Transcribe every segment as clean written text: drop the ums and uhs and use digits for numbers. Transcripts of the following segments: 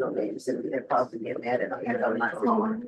names and they're probably get mad at me. I don't know.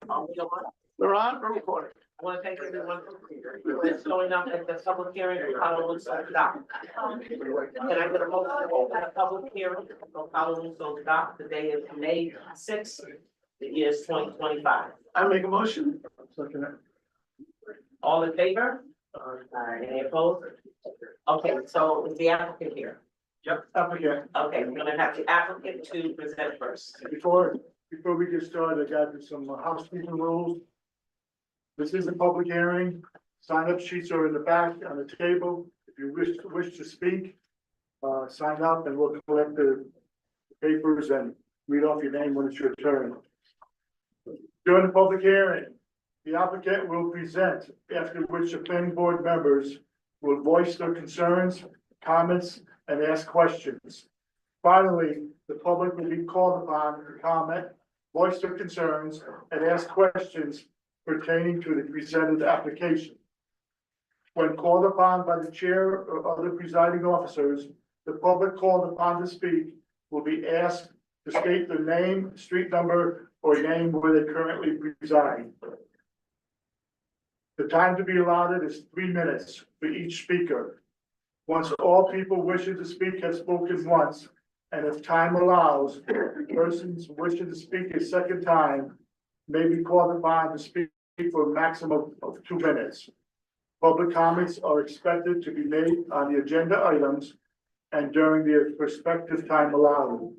Ruain, we're recording. I want to thank everyone for showing up at the public hearing for Halloween Soul Dock. Can I get a motion to open a public hearing for Halloween Soul Dock? The day is May 6th, the year is 2025. I make a motion. All in favor? Any opposed? Okay, so is the applicant here? Yep. Up again. Okay, we're gonna have the applicant to present first. Before we get started, I got some housekeeping rules. This is a public hearing. Sign-up sheets are in the back on the table. If you wish to speak, sign up and we'll collect the papers and read off your name when it's your turn. During the public hearing, the applicant will present, after which the planning board members will voice their concerns, comments, and ask questions. Finally, the public will be called upon to comment, voice their concerns, and ask questions pertaining to the presented application. When called upon by the chair or other presiding officers, the public called upon to speak will be asked to state their name, street number, or name where they currently reside. The time to be allotted is 3 minutes for each speaker. Once all people wishing to speak have spoken once, and if time allows, persons wishing to speak a second time may be called upon to speak for a maximum of 2 minutes. Public comments are expected to be made on the agenda items and during the respective time allowed.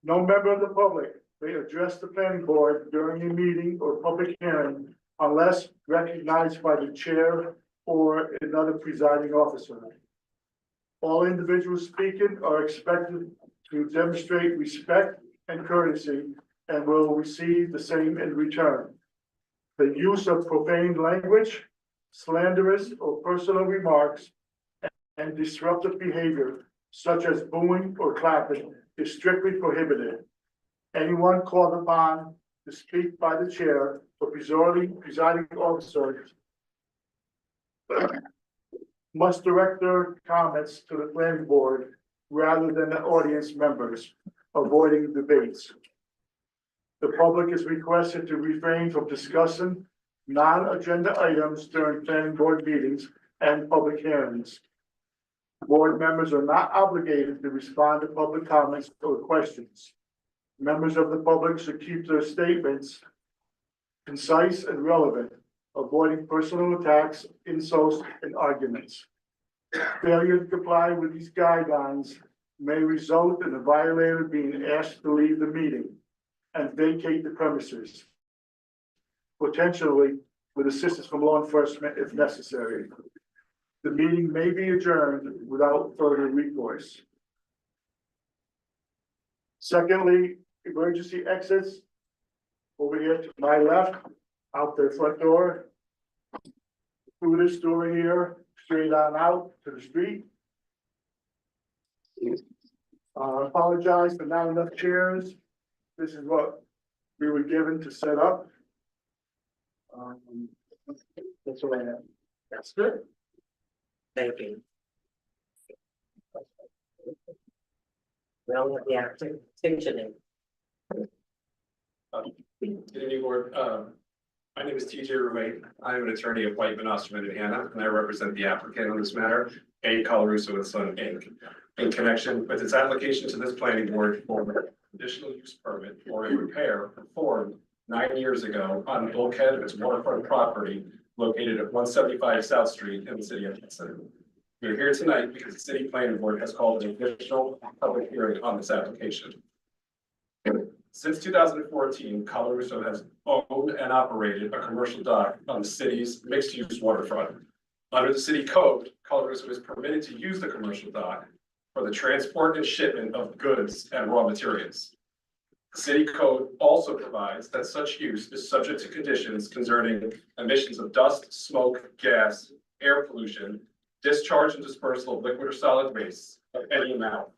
No member of the public may address the planning board during a meeting or public hearing unless recognized by the chair or another presiding officer. All individuals speaking are expected to demonstrate respect and courtesy and will receive the same in return. The use of profane language, slanderous or personal remarks, and disruptive behavior, such as booing or clapping, is strictly prohibited. Anyone called upon to speak by the chair or presiding officer must direct their comments to the planning board rather than the audience members, avoiding debates. The public is requested to refrain from discussing non-agenda items during planning board meetings and public hearings. Board members are not obligated to respond to public comments or questions. Members of the public should keep their statements concise and relevant, avoiding personal attacks, insults, and arguments. Failure to comply with these guidelines may result in the violator being asked to leave the meeting and vacate the premises, potentially with assistance from law enforcement if necessary. The meeting may be adjourned without further recourse. Secondly, emergency exits over here to my left, out the front door, through this door here, straight on out to the street. Apologize for not enough chairs. This is what we were given to set up. That's what I have. That's good. Thank you. Well, the attention. Good evening, board. My name is TJ Ruain. I'm an attorney at Whiteman, Osterman, and Hannah, and I represent the applicant on this matter, A. Koluso and Son, Inc. In connection with its application to this planning board for an additional use permit for a repair performed 9 years ago on the bulkhead of its waterfront property located at 175 South Street in the city of Hudson. We're here tonight because the city planning board has called an additional public hearing on this application. Since 2014, Koluso has owned and operated a commercial dock on the city's mixed-use waterfront. Under the city code, Koluso is permitted to use the commercial dock for the transport and shipment of goods and raw materials. The city code also provides that such use is subject to conditions concerning emissions of dust, smoke, gas, air pollution, discharge and dispersal of liquid or solid waste of any amount,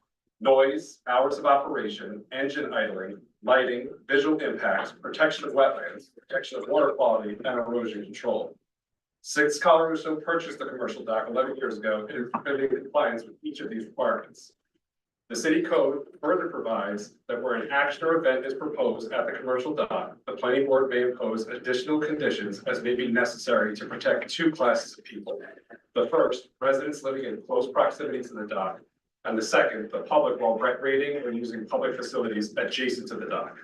noise, hours of operation, engine idling, lighting, visual impacts, protection of wetlands, protection of water quality, and erosion control. Since Koluso purchased the commercial dock 11 years ago, it is in compliance with each of these requirements. The city code further provides that where an action or event is proposed at the commercial dock, the planning board may impose additional conditions as may be necessary to protect two classes of people. The first, residents living in close proximity to the dock, and the second, the public while recreating or using public facilities adjacent to the dock.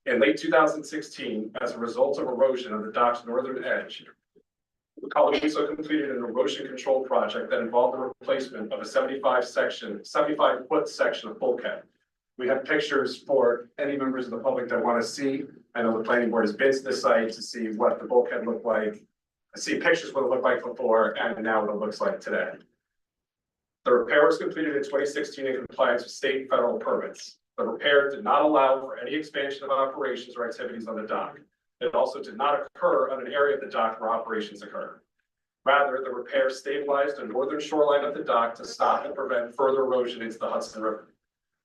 In late 2016, as a result of erosion on the dock's northern edge, Koluso completed an erosion control project that involved the replacement of a 75-foot section of bulkhead. We have pictures for any members of the public that want to see. I know the planning board has been to the site to see what the bulkhead looked like. I see pictures what it looked like before and now what it looks like today. The repair was completed in 2016 in compliance with state and federal permits. The repair did not allow for any expansion of operations or activities on the dock. It also did not occur on an area of the dock where operations occur. Rather, the repair stabilized the northern shoreline of the dock to stop and prevent further erosion into the Hudson River.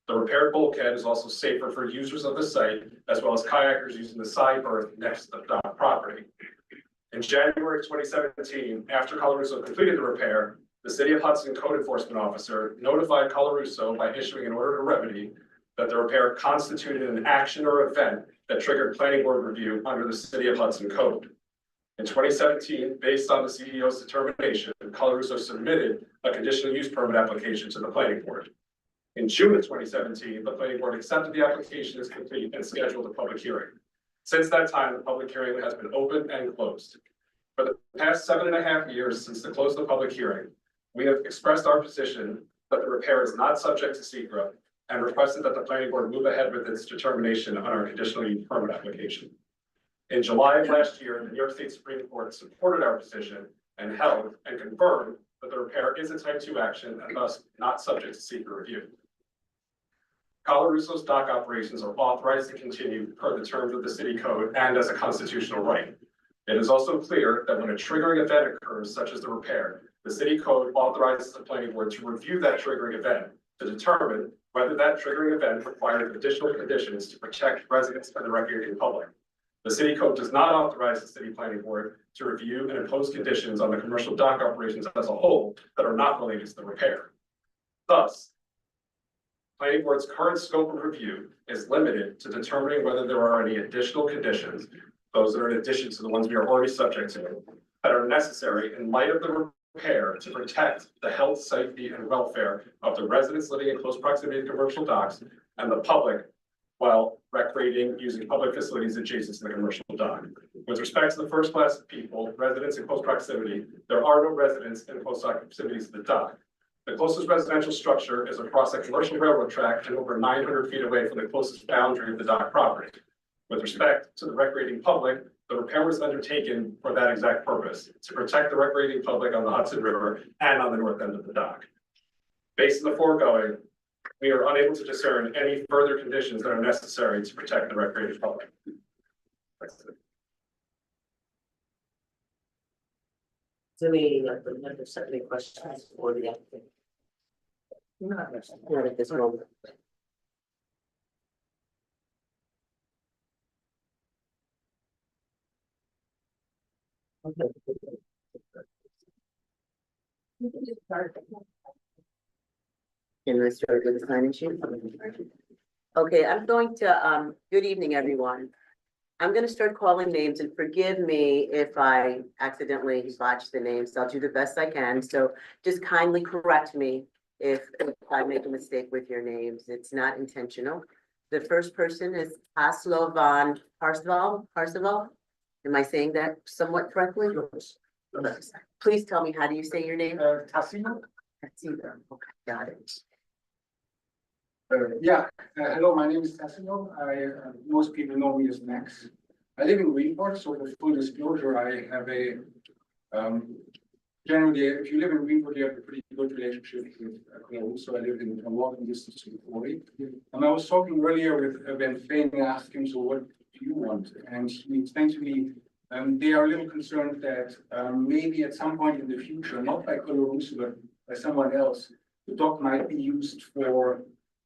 The repaired bulkhead is also safer for users of the site, as well as kayakers using the side berth next to the dock property. In January 2017, after Koluso completed the repair, the City of Hudson code enforcement officer notified Koluso by issuing an order to remedy that the repair constituted an action or event that triggered planning board review under the City of Hudson code. In 2017, based on the CEO's determination, Koluso submitted a conditional use permit application to the planning board. In June of 2017, the planning board accepted the application as complete and scheduled a public hearing. Since that time, the public hearing has been open and closed. For the past 7.5 years since the close of the public hearing, we have expressed our position that the repair is not subject to secret and requested that the planning board move ahead with its determination on our conditional use permit application. In July of last year, the New York State Supreme Court supported our position and held and confirmed that the repair is a type 2 action and thus not subject to secret review. Koluso's dock operations are authorized to continue per the terms of the city code and as a constitutional right. It is also clear that when a triggering event occurs, such as the repair, the city code authorizes the planning board to review that triggering event to determine whether that triggering event requires additional conditions to protect residents and the recreating public. The city code does not authorize the city planning board to review and impose conditions on the commercial dock operations as a whole that are not related to the repair. Thus, planning board's current scope of review is limited to determining whether there are any additional conditions, those that are in addition to the ones we are already subject to, that are necessary in light of the repair to protect the health, safety, and welfare of the residents living in close proximity to commercial docks and the public while recreating using public facilities adjacent to the commercial dock. With respect to the first class of people, residents in close proximity, there are no residents in close proximity to the dock. The closest residential structure is across a commercial railroad track and over 900 feet away from the closest boundary of the dock property. With respect to the recreating public, the repair was undertaken for that exact purpose, to protect the recreating public on the Hudson River and on the north end of the dock. Based on the foregoing, we are unable to discern any further conditions that are necessary to protect the recreating public. Do we have any questions for the applicant? Not at this moment. Can I start with the sign-in sheet? Okay, I'm going to, good evening, everyone. I'm gonna start calling names and forgive me if I accidentally botch the names. I'll do the best I can. So just kindly correct me if I make a mistake with your names. It's not intentional. The first person is Tino Van Paral. Am I saying that somewhat correctly? Please tell me, how do you say your name? Tassino? That's either. Okay, got it. Hello, my name is Tassino. Most people know me as Max. I live in Greenport, so for full disclosure, I have generally, if you live in Greenport, you have a pretty good relationship with Koluso. I live in a walking distance to the quarry. And I was talking earlier with Ben Fain and asked him, so what do you want? And he explained to me, they are a little concerned that maybe at some point in the future, not by Koluso, but by someone else, the dock might be used for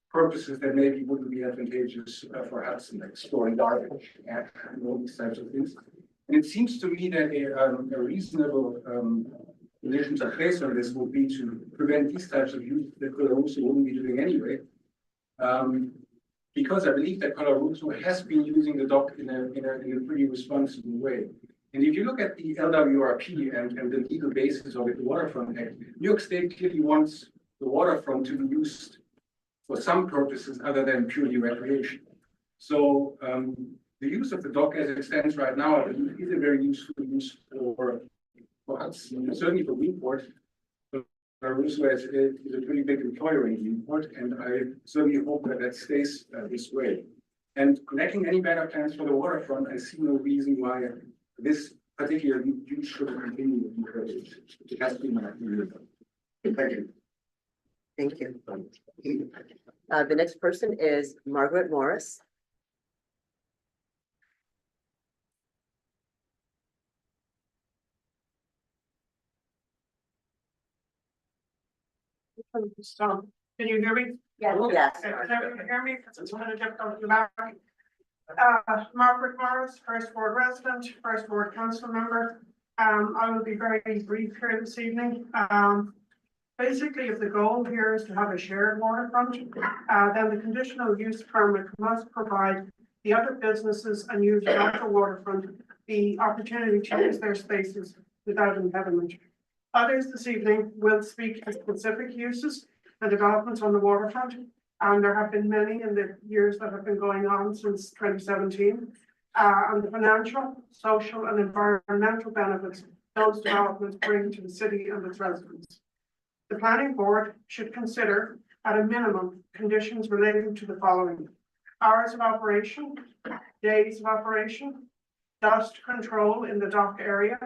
purposes that maybe wouldn't be advantageous for Hudson, like storing garbage and all these types of things. And it seems to me that a reasonable position to place on this would be to prevent these types of use that Koluso wouldn't be doing anyway. Because I believe that Koluso has been using the dock in a pretty responsible way. And if you look at the LWRP and the legal basis of it, the Waterfront Act, New York State clearly wants the waterfront to be used for some purposes other than purely recreation. So the use of the dock as it stands right now, I believe, is a very useful use for Hudson, certainly for Greenport. Koluso is a pretty big employer in Greenport, and I certainly hope that that stays this way. And lacking any better plans for the waterfront, I see no reason why this particular use should continue because it has been my opinion. Thank you. Thank you. The next person is Margaret Morris. Can you hear me? Yes. Can everyone hear me? Because it's kind of difficult to back. Margaret Morris, First Ward resident, First Ward council member. I will be very brief here this evening. Basically, if the goal here is to have a shared waterfront, then the conditional use permit must provide the other businesses and users of the waterfront the opportunity to use their spaces without impediment. Others this evening will speak to specific uses and developments on the waterfront, and there have been many in the years that have been going on since 2017, and the financial, social, and environmental benefits those developments bring to the city and its residents. The planning board should consider, at a minimum, conditions relating to the following: hours of operation, days of operation, dust control in the dock area,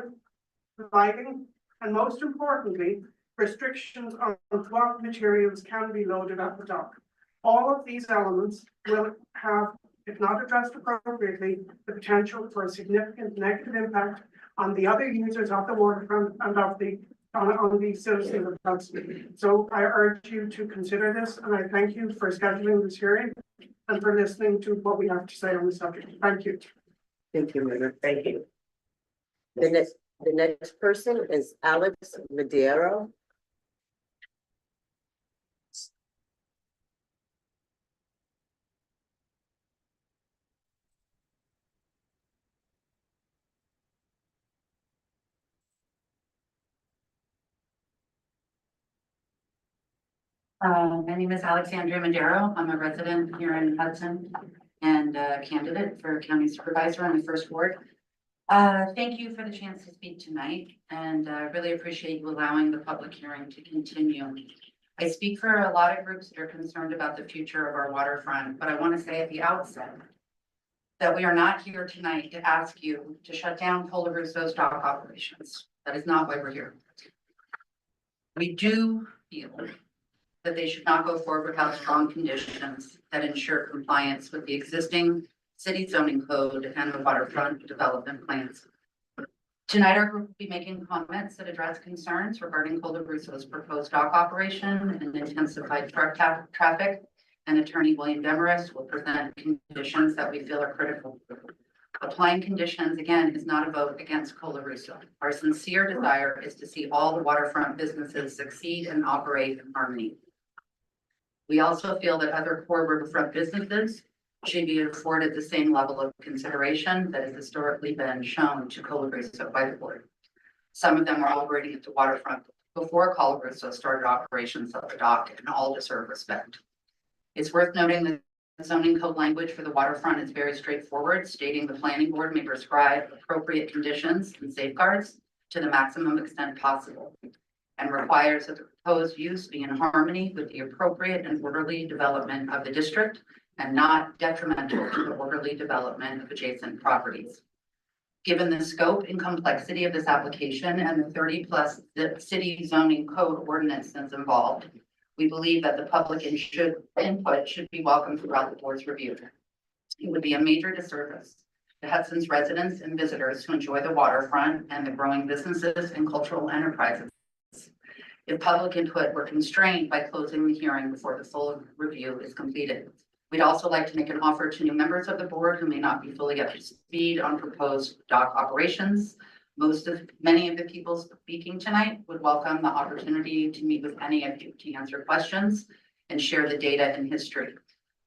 lighting, and most importantly, restrictions on what materials can be loaded at the dock. All of these elements will have, if not addressed appropriately, the potential for a significant negative impact on the other users of the waterfront and of the on the citizens of Hudson. So I urge you to consider this, and I thank you for scheduling this hearing and for listening to what we have to say on the subject. Thank you. Thank you, Margaret. Thank you. The next person is Alex Madero. My name is Alexandria Madero. I'm a resident here in Hudson and a candidate for county supervisor on the First Ward. Thank you for the chance to speak tonight, and I really appreciate you allowing the public hearing to continue. I speak for a lot of groups that are concerned about the future of our waterfront, but I want to say at the outset that we are not here tonight to ask you to shut down Koluso's dock operations. That is not why we're here. We do feel that they should not go forward without strong conditions that ensure compliance with the existing city zoning code and the waterfront development plans. Tonight, our group will be making comments that address concerns regarding Koluso's proposed dock operation and intensified truck traffic. And Attorney William Demarest will present conditions that we feel are critical. Applying conditions, again, is not a vote against Koluso. Our sincere desire is to see all the waterfront businesses succeed and operate in harmony. We also feel that other core riverfront businesses should be afforded the same level of consideration that has historically been shown to Koluso by the board. Some of them were operating at the waterfront before Koluso started operations at the dock, and all deserve respect. It's worth noting that the zoning code language for the waterfront is very straightforward, stating the planning board may prescribe appropriate conditions and safeguards to the maximum extent possible, and requires that the proposed use be in harmony with the appropriate and orderly development of the district and not detrimental to the orderly development of adjacent properties. Given the scope and complexity of this application and the 30+ city zoning code ordinances involved, we believe that the public input should be welcome throughout the board's review. It would be a major disservice to Hudson's residents and visitors who enjoy the waterfront and the growing businesses and cultural enterprises if public input were constrained by closing the hearing before the full review is completed. We'd also like to make an offer to new members of the board who may not be fully up to speed on proposed dock operations. Many of the people speaking tonight would welcome the opportunity to meet with any of you to answer questions and share the data and history.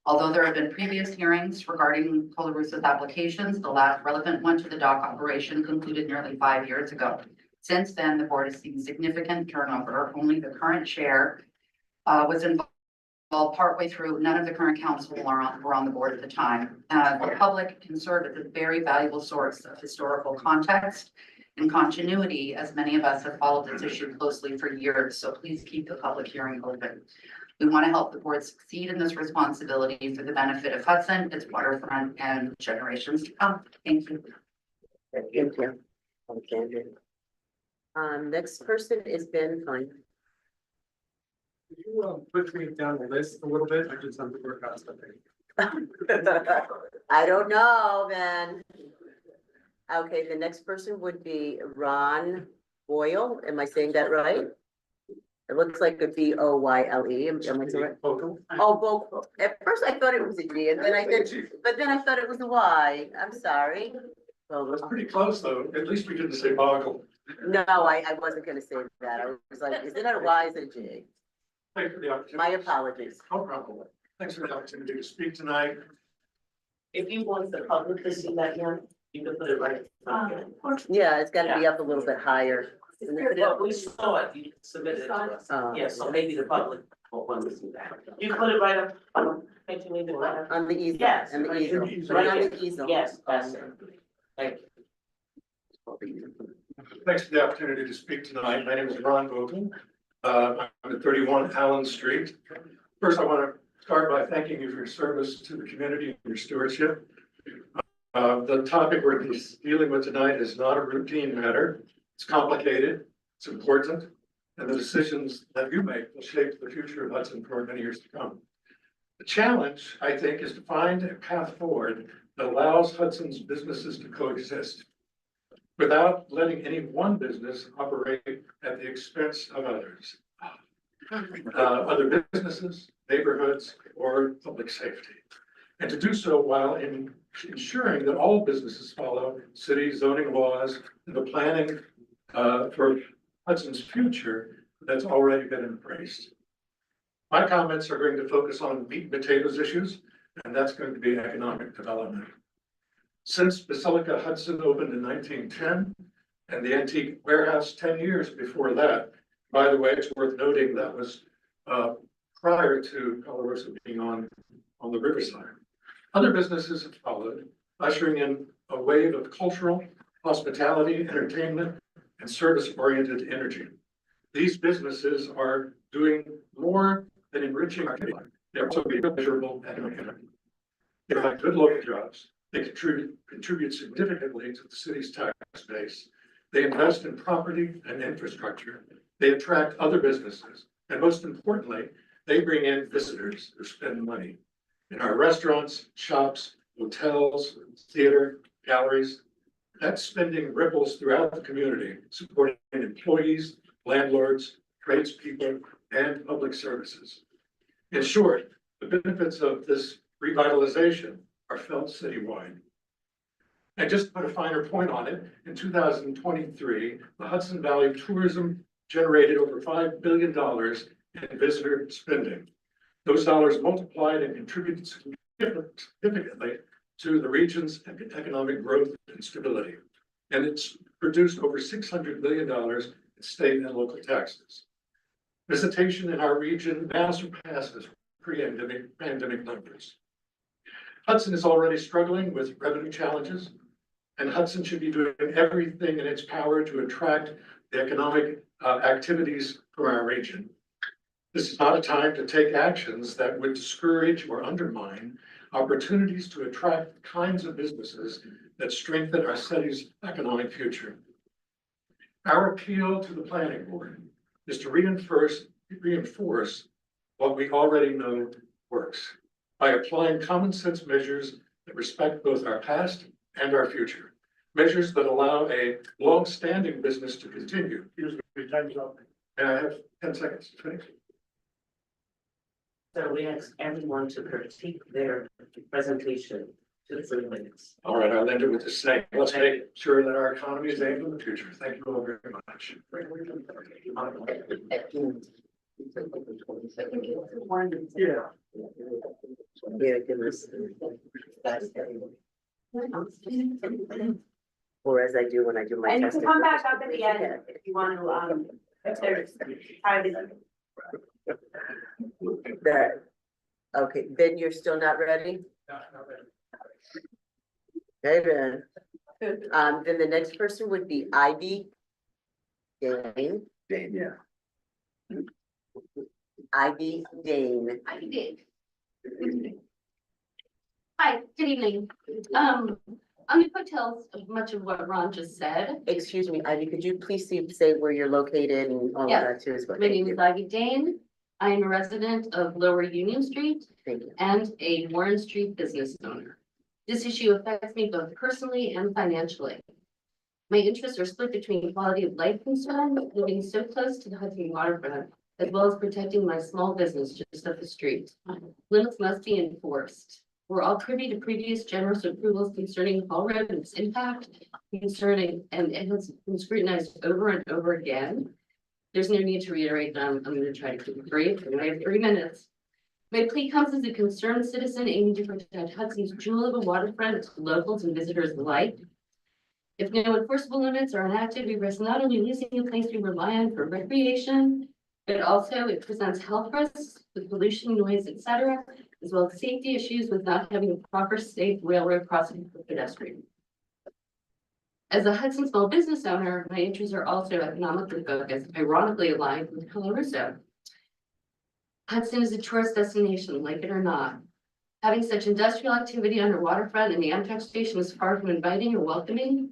Although there have been previous hearings regarding Koluso's applications, the last relevant one to the dock operation concluded nearly 5 years ago. Since then, the board has seen significant turnover. Only the current chair was involved partway through. None of the current council were on the board at the time. The public can serve as a very valuable source of historical context and continuity, as many of us have followed this issue closely for years. So please keep the public hearing open. We want to help the board succeed in this responsibility for the benefit of Hudson, its waterfront, and generations to come. Thank you. Thank you. Alexandra. Next person is Ben Fine. Could you put me down the list a little bit? I just have to work out something. I don't know, Ben. Okay, the next person would be Ron Boyle. Am I saying that right? It looks like a Boyle. Am I correct? Oh, Bogle. At first I thought it was a G, and then I said, but then I thought it was a Y. I'm sorry. That's pretty close, though. At least we didn't say Bogle. No, I wasn't gonna say that. I was like, is it a Y, is it a G? Thanks for the opportunity. My apologies. No problem. Thanks for the opportunity to speak tonight. If you want the public to see that, yeah, you can put it right. Yeah, it's gotta be up a little bit higher. Isn't it? Well, we saw it, you submitted it to us. Oh. Yeah, so maybe the public will want to see that. You put it right up, can't you leave it right up? On the easel. Yes. And the easel. Put it on the easel. Yes, that's it. Thank you. Thanks for the opportunity to speak tonight. My name is Ron Bogen. I'm at 31 Allen Street. First, I want to start by thanking you for your service to the community and your stewardship. The topic we're dealing with tonight is not a routine matter. It's complicated, it's important, and the decisions that you make will shape the future of Hudson for many years to come. The challenge, I think, is to find a path forward that allows Hudson's businesses to coexist without letting any one business operate at the expense of others. Other businesses, neighborhoods, or public safety. And to do so while ensuring that all businesses follow city zoning laws and the planning for Hudson's future that's already been embraced. My comments are going to focus on meat and potatoes issues, and that's going to be economic development. Since Basilica Hudson opened in 1910 and the antique warehouse 10 years before that, by the way, it's worth noting that was prior to Koluso being on the riverside. Other businesses have followed, ushering in a wave of cultural, hospitality, entertainment, and service-oriented energy. These businesses are doing more than enriching our community. They're also being measurable and economic. They provide good local jobs. They contribute significantly to the city's tax base. They invest in property and infrastructure. They attract other businesses. And most importantly, they bring in visitors who spend money in our restaurants, shops, hotels, theater, galleries. That spending ripples throughout the community, supporting employees, landlords, tradespeople, and public services. In short, the benefits of this revitalization are felt citywide. And just to put a finer point on it, in 2023, the Hudson Valley tourism generated over $5 billion in visitor spending. Those dollars multiplied and contributed significantly to the region's economic growth and stability. And it's produced over $600 million in state and local taxes. Visitation in our region now surpasses pre-pandemic numbers. Hudson is already struggling with revenue challenges, and Hudson should be doing everything in its power to attract the economic activities from our region. This is not a time to take actions that would discourage or undermine opportunities to attract the kinds of businesses that strengthen our city's economic future. Our appeal to the planning board is to reinforce what we already know works by applying common sense measures that respect both our past and our future. Measures that allow a long-standing business to continue. Excuse me, time's up. And I have 10 seconds to finish. So we ask everyone to critique their presentation to the 3 minutes. All right, I'll end it with the same. Let's make sure that our economy is able in the future. Thank you all very much. Yeah. Yeah, goodness. Or as I do when I do my. And you testing. can come back up at the end if you want to, if there's time. That, okay, Ben, you're still not ready? Okay, Ben. Then the next person would be Ivy. Dane. Dane, yeah. Ivy Dane. I did. Hi, good evening. I'm gonna tell much of what Ron just said. Excuse me, Ivy, could you please say where you're located and all of Yeah. that too as well? My name is Ivy Dane. I am a resident of Lower Union Street Thank you. and a Warren Street business owner. This issue affects me both personally and financially. My interests are split between quality of life concern, living so close to the Hudson Waterfront, as well as protecting my small business just up the street. Limits must be enforced. We're all privy to previous generous approvals concerning Hall Road and its impact concerning, and it has been scrutinized over and over again. There's no need to reiterate them. I'm going to try to keep it brief, and I have 3 minutes. My plea comes as a concerned citizen aiming to protect Hudson's jewel of a waterfront to locals and visitors alike. If no enforceable limits are enacted, we risk not only losing a place we rely on for recreation, but also it presents health risks with pollution, noise, etc., as well as safety issues with not having a proper safe railroad crossing for pedestrians. As a Hudson small business owner, my interests are also economically focused, ironically aligned with Koluso. Hudson is a tourist destination, like it or not. Having such industrial activity on the waterfront and the Amtrak station is far from inviting or welcoming.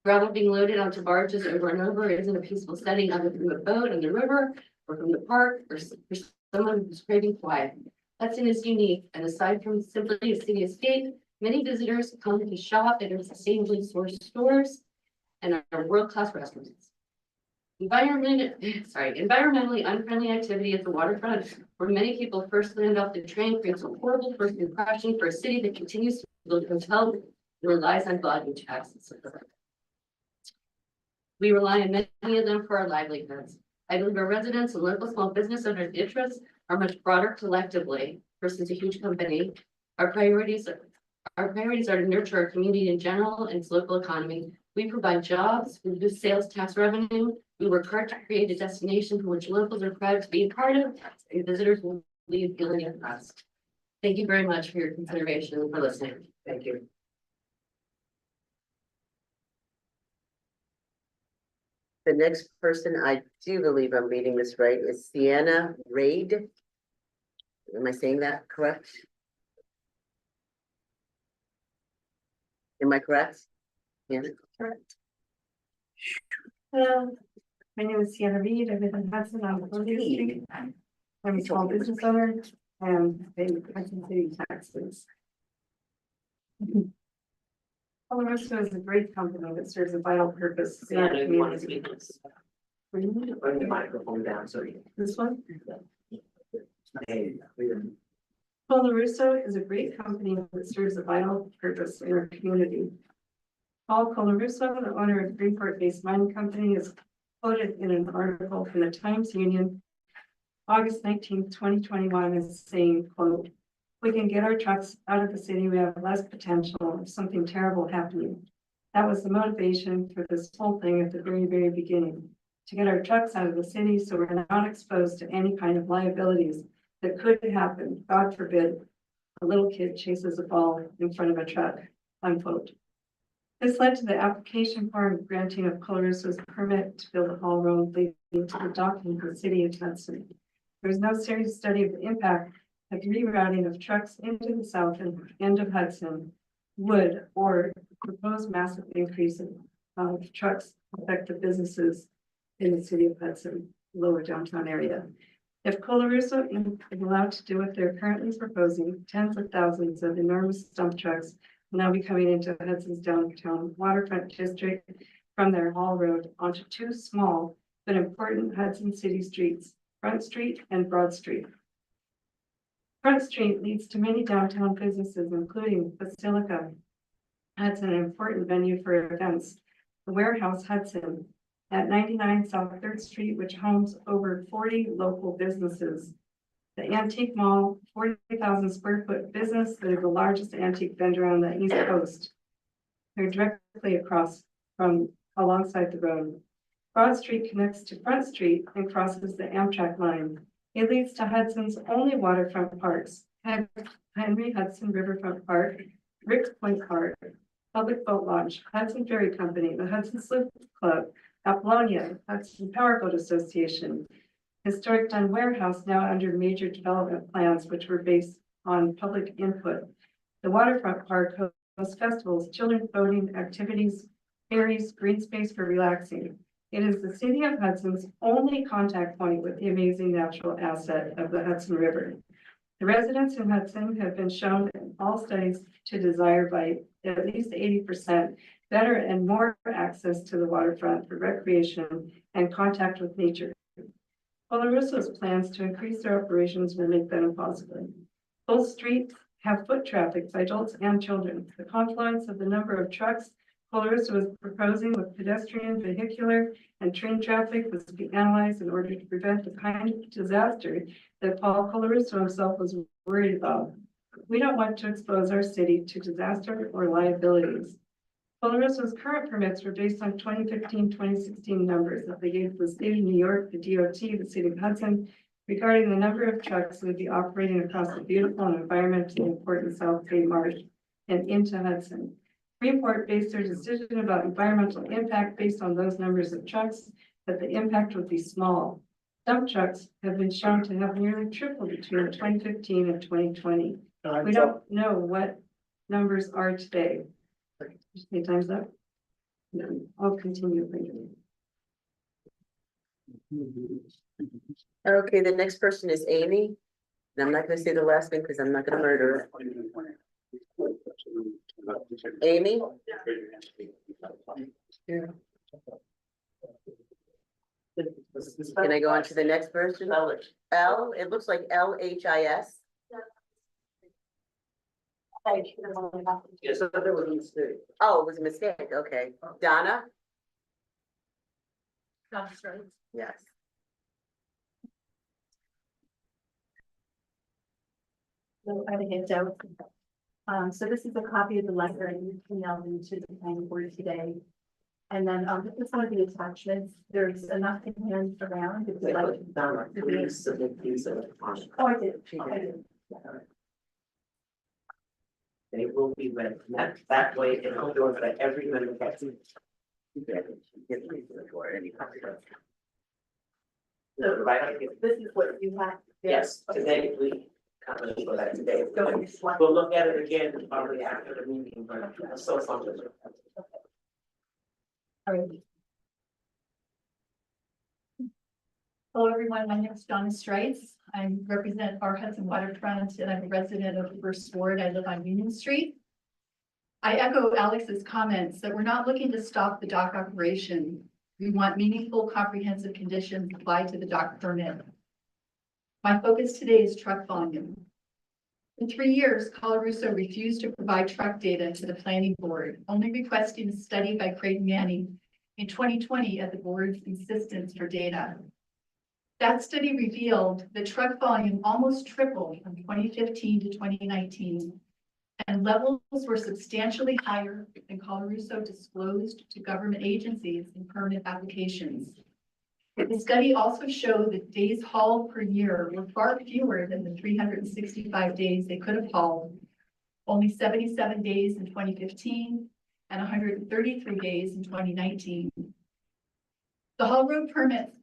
Gravel being loaded onto barges over and over isn't a peaceful setting either from a boat on the river or from the park or for someone who's craving quiet. Hudson is unique, and aside from simply a city escape, many visitors come to shop at our sustainably sourced stores and our world-class restaurants. Environmentally unfriendly activity at the waterfront, where many people first land off the train, creates a horrible first impression for a city that continues to build hotels and relies on lodging taxes. We rely on many of them for our livelihoods. I believe our residents and local small business owners' interests are much broader collectively versus a huge company. Our priorities are to nurture our community in general and its local economy. We provide jobs, we boost sales tax revenue. We work hard to create a destination for which locals are proud to be a part of, and visitors will leave feeling impressed. Thank you very much for your consideration and for listening. Thank you. The next person, I do believe I'm reading this right, is Sienna Raid. Am I saying that correct? Am I correct? Yeah. Correct. Hello, my name is Sienna Reed. I live in Hudson on Columbia Street. I'm a small business owner and pay Hudson City taxes. Koluso is a great company that serves a vital purpose. in Yeah, our I know you want to community. speak this. Bring the microphone down, so you. This one? Hey, Koluso is a great company that serves a vital purpose in our community. Paul Koluso, the owner of Greenport-based mining company, is quoted in an article from the Times Union, August 19th, 2021, as saying, quote, "We can get our trucks out of the city. We have less potential of something terrible happening." That was the motivation for this whole thing at the very, very beginning, to get our trucks out of the city so we're not exposed to any kind of liabilities that could happen. God forbid, a little kid chases a ball in front of a truck, unquote. This led to the application form granting of Koluso's permit to build a haul road leading to the docking of the city of Hudson. There was no serious study of the impact that rerouting of trucks into the south end of Hudson would, or proposed massive increase of trucks affect the businesses in the city of Hudson, lower downtown area. If Koluso is allowed to do what they're currently proposing, tens of thousands of enormous dump trucks will now be coming into Hudson's downtown waterfront district from their haul road onto two small but important Hudson city streets, Front Street and Broad Street. Front Street leads to many downtown businesses, including Basilica Hudson, an important venue for events, the Warehouse Hudson at 99 South 3rd Street, which homes over 40 local businesses. The Antique Mall, 40,000 square foot business that is the largest antique vendor on the East Coast. They're directly across from alongside the road. Broad Street connects to Front Street and crosses the Amtrak line. It leads to Hudson's only waterfront parks, Henry Hudson Riverfront Park, Rick's Point Park, Public Boat Launch, Hudson Ferry Company, the Hudson Slip Club, Apollonia, Hudson Powerboat Association, Historic Dunn Warehouse, now under major development plans, which were based on public input. The waterfront park hosts festivals, children's boating activities, ferries, green space for relaxing. It is the city of Hudson's only contact point with the amazing natural asset of the Hudson River. The residents in Hudson have been shown in all studies to desire by at least 80% better and more access to the waterfront for recreation and contact with nature. Koluso's plans to increase their operations will make that impossible. Both streets have foot traffic by adults and children. The confluence of the number of trucks Koluso is proposing with pedestrian, vehicular, and train traffic must be analyzed in order to prevent the kind of disaster that Paul Koluso himself was worried about. We don't want to expose our city to disaster or liabilities. Koluso's current permits were based on 2015-2016 numbers that they gave the state of New York, the DOT, the city of Hudson, regarding the number of trucks that would be operating across the beautiful and environmentally important South Bay Marsh and into Hudson. Freeport based their decision about environmental impact based on those numbers of trucks, that the impact would be small. Dump trucks have been shown to have nearly tripled between 2015 and 2020. We don't know what numbers are today. Okay, time's up. No, I'll continue later. Okay, the next person is Amy. And I'm not gonna say the last name because I'm not gonna murder her. Amy? Can I go on to the next person? L, it looks like LHIS. Yes, so there was a mistake. Oh, it was a mistake, okay. Donna? That's right. Yes. So I have a handout. So this is a copy of the letter I emailed into the planning board today. And then, this is one of the attachments. There's enough to hand around. If you'd like. Donna, please submit these. Oh, I did. I did. They will be read, that way, it'll go for every member gets it. So, right, This is what you have. yes, today we. For that today. We'll look at it again probably after the meeting, but so something. All right. Hello, everyone. My name is Donna Strites. I represent our Hudson Waterfront, and I'm a resident of the First Ward. I live on Union Street. I echo Alex's comments that we're not looking to stop the dock operation. We want meaningful, comprehensive conditions applied to the dock permit. My focus today is truck volume. In 3 years, Koluso refused to provide truck data to the planning board, only requesting a study by Craig Manning in 2020 at the board's insistence for data. That study revealed that truck volume almost tripled from 2015 to 2019, and levels were substantially higher than Koluso disclosed to government agencies in permit applications. The study also showed that days hauled per year were far fewer than the 365 days they could have hauled, only 77 days in 2015 and 133 days in 2019. The haul road permit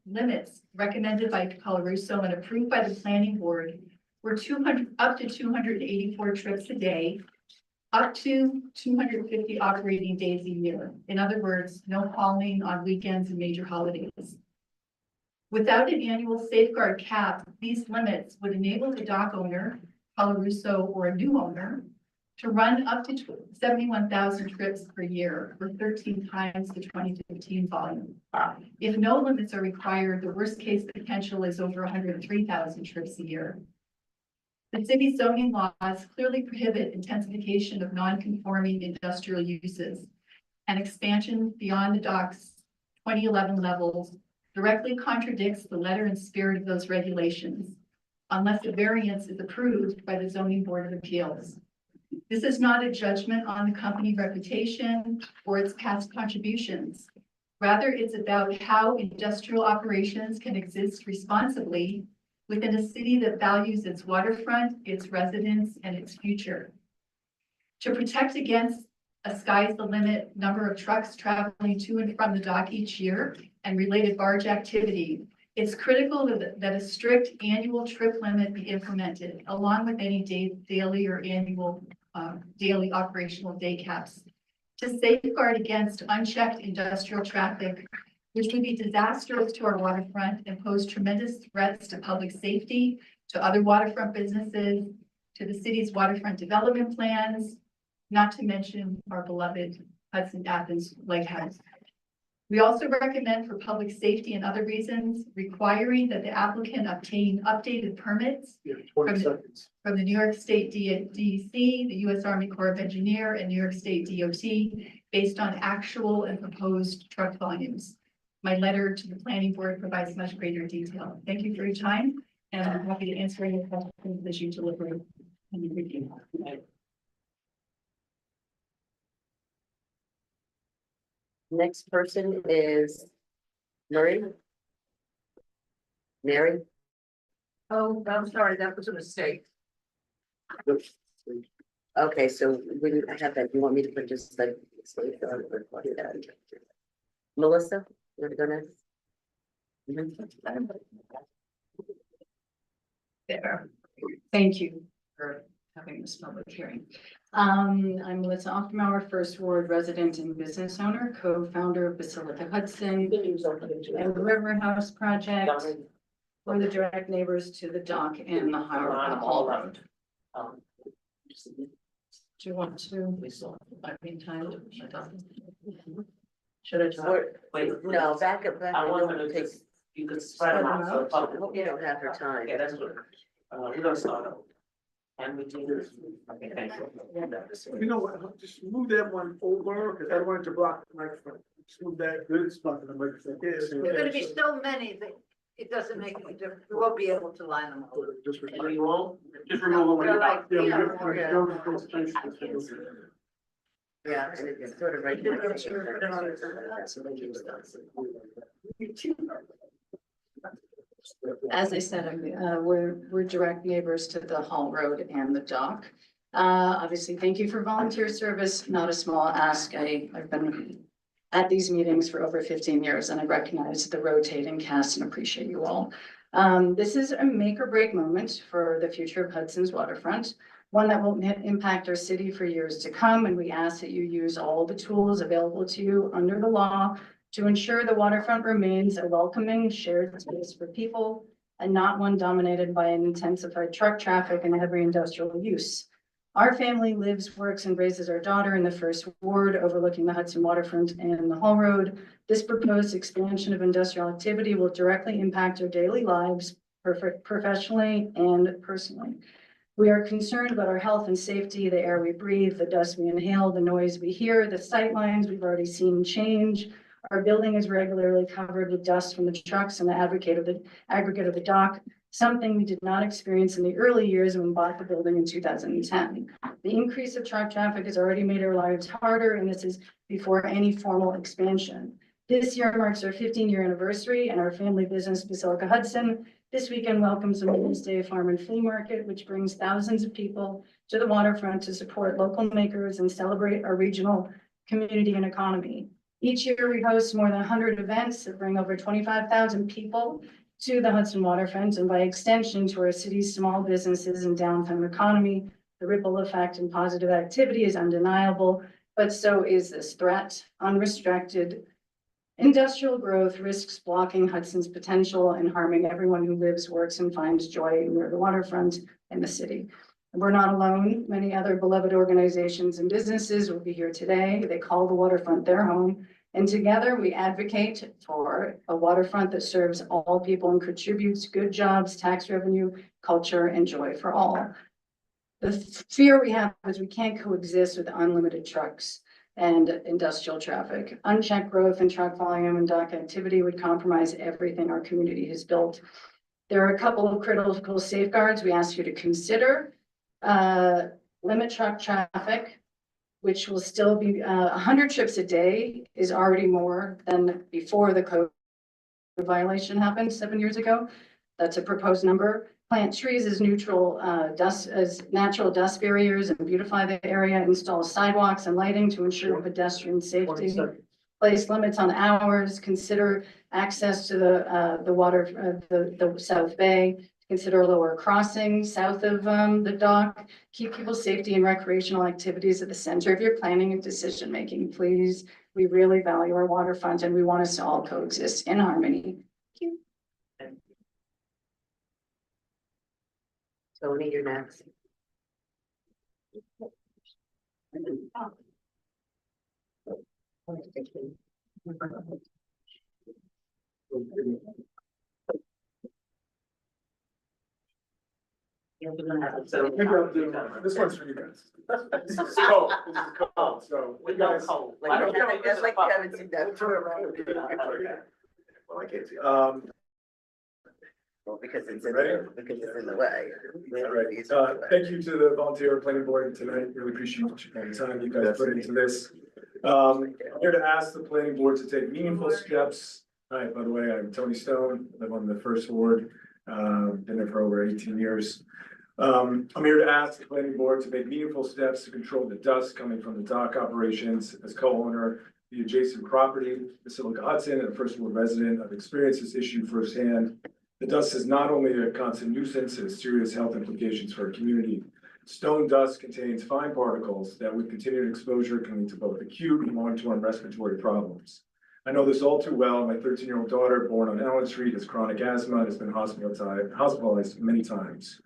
limits recommended by Koluso and approved by the planning board were up to 284 trips a day, up to 250 operating days a year. In other words, no hauling on weekends and major holidays. Without an annual safeguard cap, these limits would enable the dock owner, Koluso or a new owner, to run up to 71,000 trips per year, or 13 times the 2015 volume. If no limits are required, the worst case potential is over 103,000 trips a year. The city zoning laws clearly prohibit intensification of non-conforming industrial uses, and expansion beyond the dock's 2011 levels directly contradicts the letter and spirit of those regulations, unless a variance is approved by the Zoning Board of Appeals. This is not a judgment on the company reputation or its past contributions. Rather, it's about how industrial operations can exist responsibly within a city that values its waterfront, its residents, and its future. To protect against a sky's the limit number of trucks traveling to and from the dock each year and related barge activity, it's critical that a strict annual trip limit be implemented, along with any daily or annual daily operational day caps, to safeguard against unchecked industrial traffic, which would be disastrous to our waterfront and pose tremendous threats to public safety, to other waterfront businesses, to the city's waterfront development plans, not to mention our beloved Hudson Athens Lighthouse. We also recommend, for public safety and other reasons, requiring that the applicant obtain updated permits from the New York State DEC, the U.S. Army Corps of Engineers, and New York State DOT based on actual and proposed truck volumes. My letter to the planning board provides much greater detail. Thank you for your time, and I'm happy to answer any questions as you deliberate and you review. Next person is Mary. Mary? Oh, I'm sorry, that was a mistake. Okay, so when you have that, you want me to put just like. Melissa, you want to go next? There. Thank you for having this public hearing. I'm Melissa Offmauer, First Ward resident and business owner, co-founder of Basilica Hudson and the River House Project. We're the direct neighbors to the dock and the Hall Road. Do you want to? I mean, time. Should I talk? Wait, No, back up. I wanted to take, you could spread them out, so public. You don't have her time. Okay, that's good. We're gonna start over. And we do this. Okay, thank you. You know what, just move that one over, because I don't want it to block the microphone. Just move that, good spot in the microphone. There's gonna be so many that it doesn't make any difference. We won't be able to line them up. Just Oh, you won't? Just remove them. They're like, Yeah, we you know, got- we got the presentation. Yeah, and it's sort of right. As I said, we're direct neighbors to the Hall Road and the dock. Obviously, thank you for volunteer service, not a small ask. I've been at these meetings for over 15 years and I recognize the rotating cast and appreciate you all. This is a make or break moment for the future of Hudson's waterfront, one that will impact our city for years to come. And we ask that you use all the tools available to you under the law to ensure the waterfront remains a welcoming, shared space for people and not one dominated by an intensified truck traffic and heavy industrial use. Our family lives, works, and raises our daughter in the first ward overlooking the Hudson Waterfront and the Hall Road. This proposed expansion of industrial activity will directly impact our daily lives, professionally and personally. We are concerned about our health and safety, the air we breathe, the dust we inhale, the noise we hear, the sight lines we've already seen change. Our building is regularly covered with dust from the trucks and the aggregate of the dock, something we did not experience in the early years when we bought the building in 2010. The increase of truck traffic has already made our lives harder, and this is before any formal expansion. This year marks our 15-year anniversary, and our family business, Basilica Hudson, this weekend welcomes the Women's Day Farm and Flea Market, which brings thousands of people to the waterfront to support local makers and celebrate our regional community and economy. Each year we host more than 100 events that bring over 25,000 people to the Hudson Waterfront, and by extension to our city's small businesses and downtown economy. The ripple effect and positive activity is undeniable, but so is this threat. Unrestricted industrial growth risks blocking Hudson's potential and harming everyone who lives, works, and finds joy near the waterfront and the city. We're not alone. Many other beloved organizations and businesses will be here today. They call the waterfront their home. And together we advocate for a waterfront that serves all people and contributes good jobs, tax revenue, culture, and joy for all. The fear we have is we can't coexist with unlimited trucks and industrial traffic. Unchecked growth in truck volume and dock activity would compromise everything our community has built. There are a couple of critical safeguards we ask you to consider. Limit truck traffic, which will still be 100 trips a day is already more than before the code violation happened 7 years ago. That's a proposed number. Plant trees as natural dust barriers and beautify the area. Install sidewalks and lighting to ensure pedestrian safety. Place limits on hours. Consider access to the water, the South Bay. Consider lower crossing south of the dock. Keep people's safety and recreational activities at the center of your planning and decision making, please. We really value our waterfront and we want us to all coexist in harmony. Thank you. Tony, you're next. This one's for you guys. This is cold. This is cold. So We go cold. That's like you haven't seen that. Well, I can't see. Well, because it's in Ready? the way. All right. Thank you to the volunteer planning board tonight. Really appreciate the time you guys put into this. I'm here to ask the planning board to take meaningful steps. Hi, by the way, I'm Tony Stone. I live on the first ward. Been there for over 18 years. I'm here to ask the planning board to make meaningful steps to control the dust coming from the dock operations. As co-owner, the adjacent property, Basilica Hudson, and a first ward resident, I've experienced this issue firsthand. The dust is not only a constant nuisance, it has serious health implications for our community. Stone dust contains fine particles that with continued exposure can lead to both acute and long-term respiratory problems. I know this all too well. My 13-year-old daughter, born on Allen Street, has chronic asthma and has been hospitalized many times.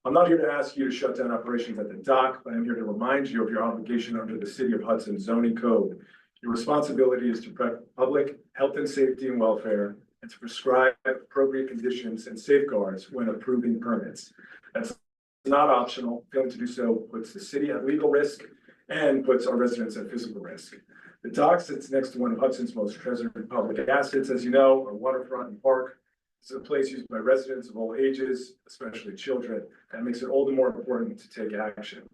I'm not here to ask you to shut down operations at the dock, but I'm here to remind you of your obligation under the City of Hudson zoning code. Your responsibility is to protect public health and safety and welfare and to prescribe appropriate conditions and safeguards when approving permits. That's not optional. Failing to do so puts the city at legal risk and puts our residents at physical risk. The dock sits next to one of Hudson's most treasured public assets, as you know, our waterfront and park. It's a place used by residents of all ages, especially children. That makes it all the more important to take action.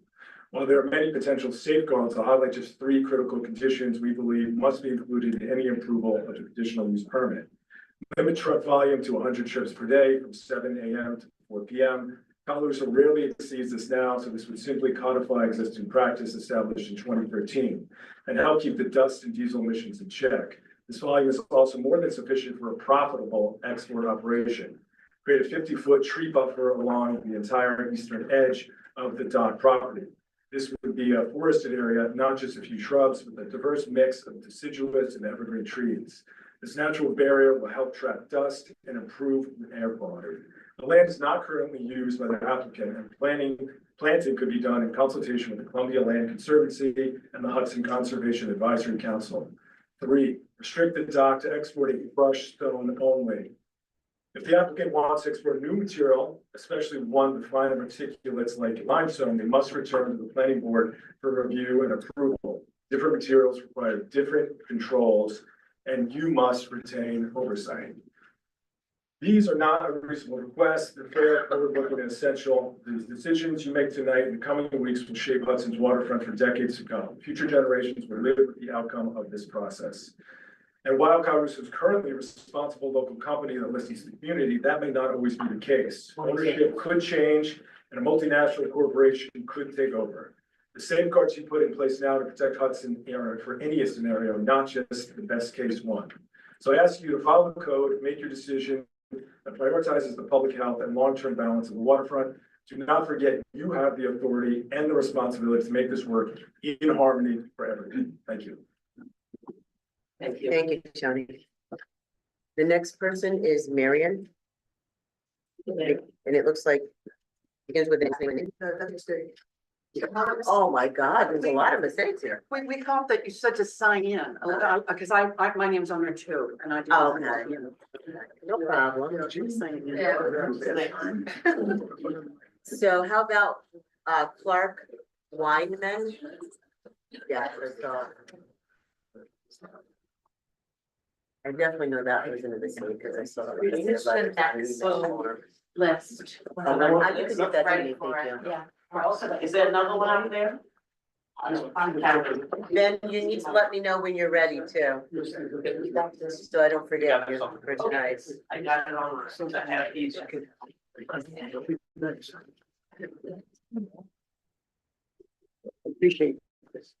While there are many potential safeguards, I'll highlight just 3 critical conditions we believe must be included in any approval of a conditional use permit. Limit truck volume to 100 trips per day from 7 a.m. to 4 p.m. Koluso rarely exceeds this now, so this would simply codify existing practice established in 2013 and help keep the dust and diesel emissions in check. This volume is also more than sufficient for a profitable export operation. Create a 50-foot tree buffer along the entire eastern edge of the dock property. This would be a forested area, not just a few shrubs, but a diverse mix of deciduous and evergreen trees. This natural barrier will help trap dust and improve air quality. The land is not currently used by the applicant, and Planting could be done in consultation with the Columbia Land Conservancy and the Hudson Conservation Advisory Council. 3, restrict the dock to exporting crushed stone only. If the applicant wants to export new material, especially one with finer particulates like limestone, they must return to the planning board for review and approval. Different materials require different controls, and you must retain oversight. These are not unreasonable requests. They're fair, forward-looking, and essential. The decisions you make tonight in the coming weeks will shape Hudson's waterfront for decades to come. Future generations will live with the outcome of this process. And while Koluso is currently a responsible local company that listens to the community, that may not always be the case. Ownership could change, and a multinational corporation could take over. The safeguards you put in place now to protect Hudson are for any scenario, not just the best case one. So I ask you to follow the code, make your decision that prioritizes the public health and long-term balance of the waterfront. Do not forget you have the authority and the responsibility to make this work in harmony for everyone. Thank you. Thank you, Tony. The next person is Marion. And it looks like begins with an name. Oh my God, there's a lot of mistakes here. We thought that you said to sign in, because my name's on there too, and I do. Oh, okay. No problem. Signing in. So how about Clark Weinman? Yeah, that's all. I definitely know that was in the mistake because I saw it. This is that list. I can get that to me, thank you. Yeah. Is there another one out there? Then you need to let me know when you're ready too, so I don't forget you for tonight. I got it on, so I have these. Appreciate this.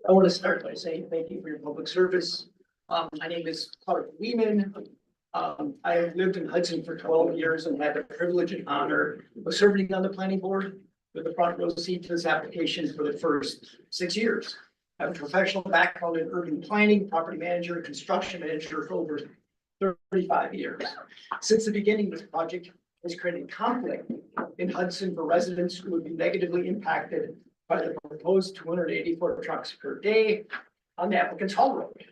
I want to start by saying thank you for your public service. My name is Clark Weeman. I have lived in Hudson for 12 years and had the privilege and honor of serving on the planning board with the front row seat to this application for the first 6 years. I have a professional background in urban planning, property manager, and construction manager for over 35 years. Since the beginning, this project has created conflict in Hudson for residents who would be negatively impacted by the proposed 284 trucks per day on the applicant's haul road.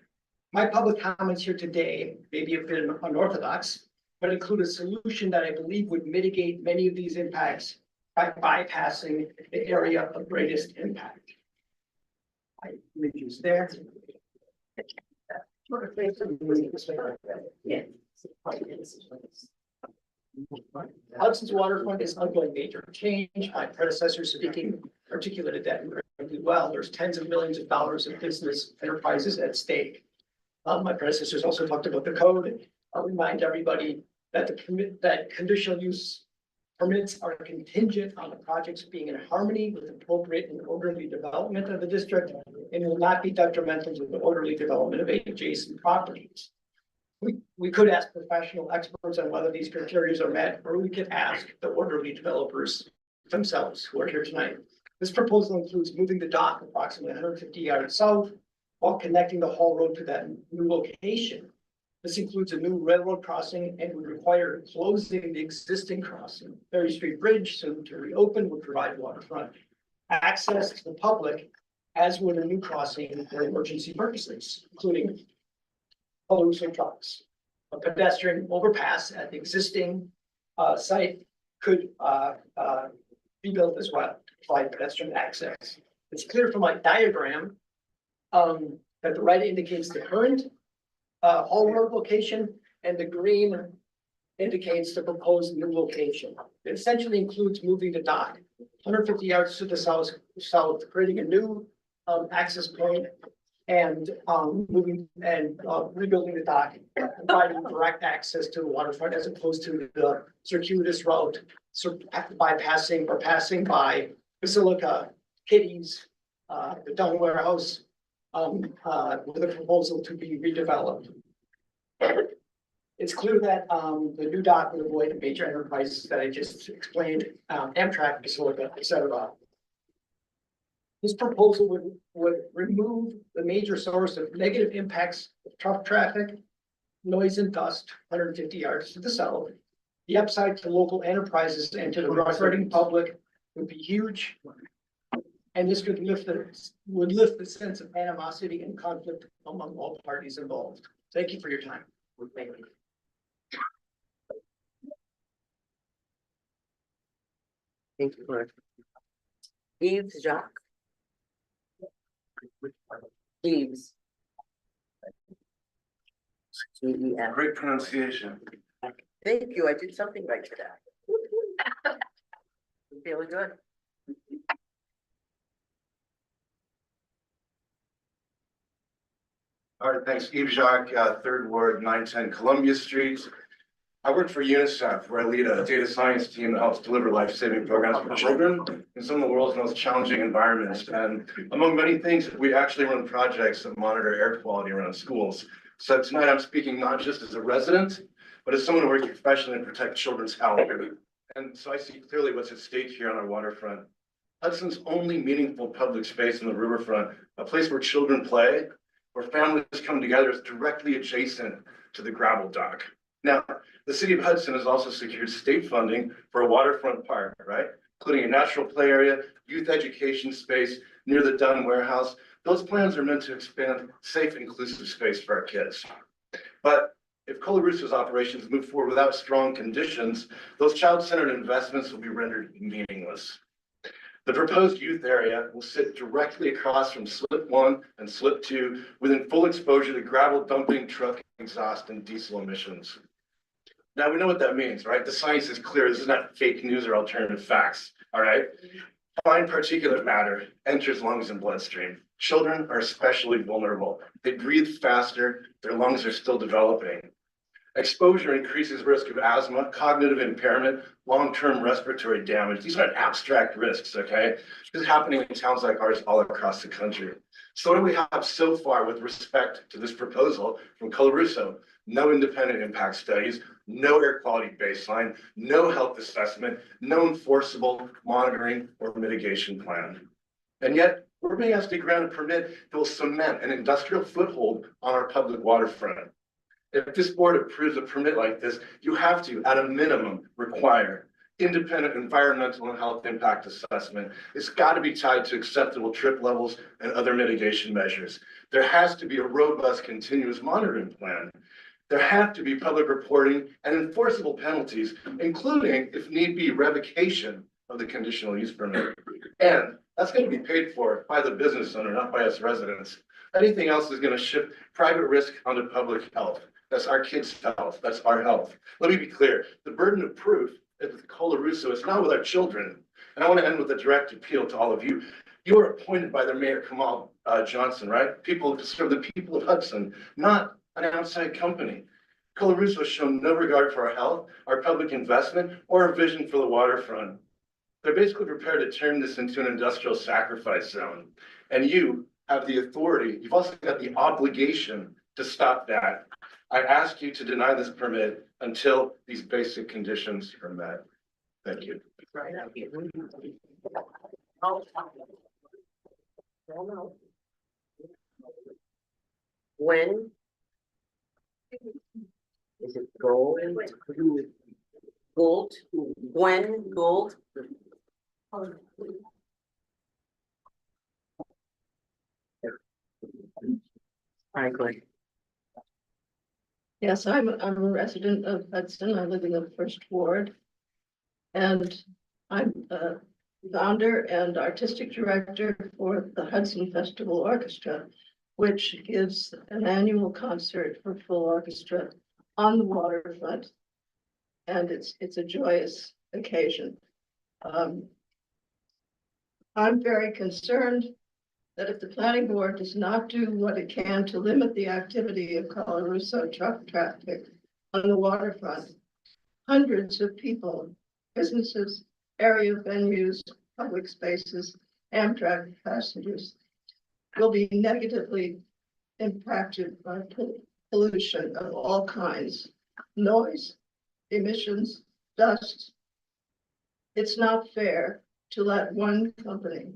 My public comments here today may be a bit unorthodox, but include a solution that I believe would mitigate many of these impacts by bypassing the area of greatest impact. Images there. Hudson's waterfront is undergoing major change. My predecessor speaking articulated that incredibly well. There's tens of millions of dollars of business enterprises at stake. My predecessors also talked about the code. I'll remind everybody that that conditional use permits are contingent on the projects being in harmony with appropriate and orderly development of the district and will not be detrimental to the orderly development of adjacent properties. We could ask professional experts on whether these criteria are met, or we could ask the orderly developers themselves who are here tonight. This proposal includes moving the dock approximately 150 yards south while connecting the haul road to that new location. This includes a new railroad crossing and would require closing the existing crossing. Ferry Street Bridge, soon to reopen, would provide waterfront access to the public, as would a new crossing for emergency purposes, including Koluso trucks. A pedestrian overpass at the existing site could be built as well to provide pedestrian access. It's clear from my diagram that the red indicates the current haul road location and the green indicates the proposed new location. It essentially includes moving the dock 150 yards to the south, creating a new access point and moving and rebuilding the dock, providing direct access to the waterfront as opposed to the circuitous route, bypassing or passing by Basilica, Kitty's, the Dunn Warehouse, with a proposal to be redeveloped. It's clear that the new dock will avoid the major enterprises that I just explained, Amtrak, Basilica, etc. This proposal would remove the major source of negative impacts of truck traffic, noise and dust, 150 yards to the south. The upside to local enterprises and to the operating public would be huge. And this would lift the sense of animosity and conflict among all parties involved. Thank you for your time. Thank you. Thank you, Lord. Yves Jacques. Yves. G-E-F. Great pronunciation. Thank you, I did something right today. Feeling good. All right, thanks. Yves Jacques, Third Ward, 910 Columbia Street. I work for UNICEF, where I lead a data science team that helps deliver life-saving programs for children in some of the world's most challenging environments. And among many things, we actually run projects that monitor air quality around schools. So tonight I'm speaking not just as a resident, but as someone who works professionally to protect children's health. And so I see clearly what's at stake here on our waterfront. Hudson's only meaningful public space in the riverfront, a place where children play, where families come together, is directly adjacent to the gravel dock. Now, the city of Hudson has also secured state funding for a waterfront park, right? Including a natural play area, youth education space near the Dunn warehouse. Those plans are meant to expand safe, inclusive space for our kids. But if Koluso's operations move forward without strong conditions, those child-centered investments will be rendered meaningless. The proposed youth area will sit directly across from slip 1 and slip 2 within full exposure to gravel dumping, truck exhaust, and diesel emissions. Now, we know what that means, right? The science is clear. This is not fake news or alternative facts, all right? Fine particulate matter enters lungs and bloodstream. Children are especially vulnerable. They breathe faster. Their lungs are still developing. Exposure increases risk of asthma, cognitive impairment, long-term respiratory damage. These aren't abstract risks, okay? This is happening in towns like ours all across the country. So what do we have so far with respect to this proposal from Koluso? No independent impact studies, no air quality baseline, no health assessment, no enforceable monitoring or mitigation plan. And yet, we're being asked to grant a permit that will cement an industrial foothold on our public waterfront. If this board approves a permit like this, you have to, at a minimum, require independent environmental and health impact assessment. It's got to be tied to acceptable trip levels and other mitigation measures. There has to be a robust continuous monitoring plan. There have to be public reporting and enforceable penalties, including, if need be, revocation of the conditional use permit. And that's going to be paid for by the business owner, not by us residents. Anything else is going to shift private risk onto public health. That's our kids' health. That's our health. Let me be clear. The burden of proof with Koluso is not with our children. And I want to end with a direct appeal to all of you. You are appointed by the Mayor Kamal Johnson, right? People to serve the people of Hudson, not an outside company. Koluso has shown no regard for our health, our public investment, or our vision for the waterfront. They're basically prepared to turn this into an industrial sacrifice zone. And you have the authority. You've also got the obligation to stop that. I ask you to deny this permit until these basic conditions are met. Thank you. Right out here. When? Is it Gold? Gold? Gwen Gold? Franklin. Yes, I'm a resident of Hudson. I live in the first ward. And I'm a founder and artistic director for the Hudson Festival Orchestra, which gives an annual concert for full orchestra on the waterfront. And it's a joyous occasion. I'm very concerned that if the planning board does not do what it can to limit the activity of Koluso truck traffic on the waterfront, hundreds of people, businesses, area venues, public spaces, Amtrak passengers will be negatively impacted by pollution of all kinds, noise, emissions, dust. It's not fair to let one company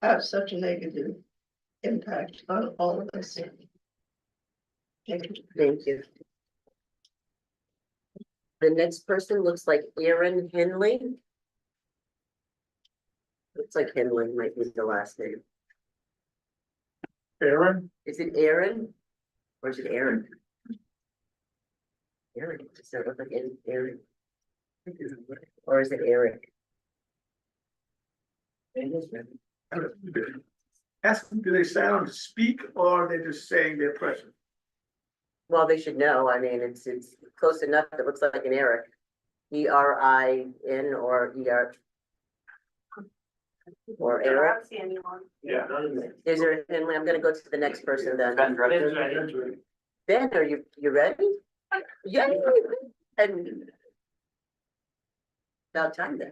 have such a negative impact on all of us. Thank you. Thank you. The next person looks like Aaron Henley. Looks like Henley might be the last name. Aaron, Is it Aaron? Or is it Aaron? Aaron, does that look like Aaron? Or is it Eric? ask them, do they sound speak or are they just saying they're present? Well, they should know. I mean, it's close enough. It looks like an Eric. ERIN or ER. Or Eric. Yeah. Is there a Henley? I'm gonna go to the next person then. Ben, are you ready? Yeah. And about time then.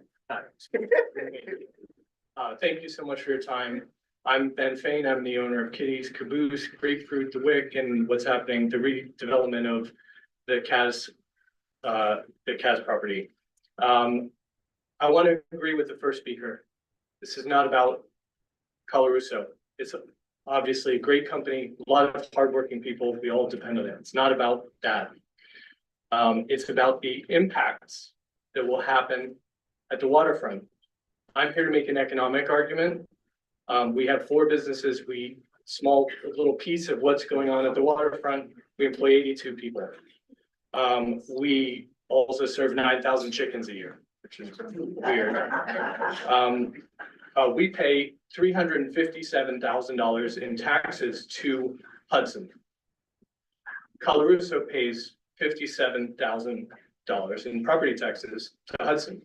Thank you so much for your time. I'm Ben Fain. I'm the owner of Kitty's Caboose, Grapefruit, The Wick, and what's happening, the redevelopment of the CAS property. I want to agree with the first speaker. This is not about Koluso. It's obviously a great company, a lot of hardworking people. We all depend on it. It's not about that. It's about the impacts that will happen at the waterfront. I'm here to make an economic argument. We have 4 businesses. Small little piece of what's going on at the waterfront. We employ 82 people. We also serve 9,000 chickens a year, which is weird. We pay $357,000 in taxes to Hudson. Koluso pays $57,000 in property taxes to Hudson.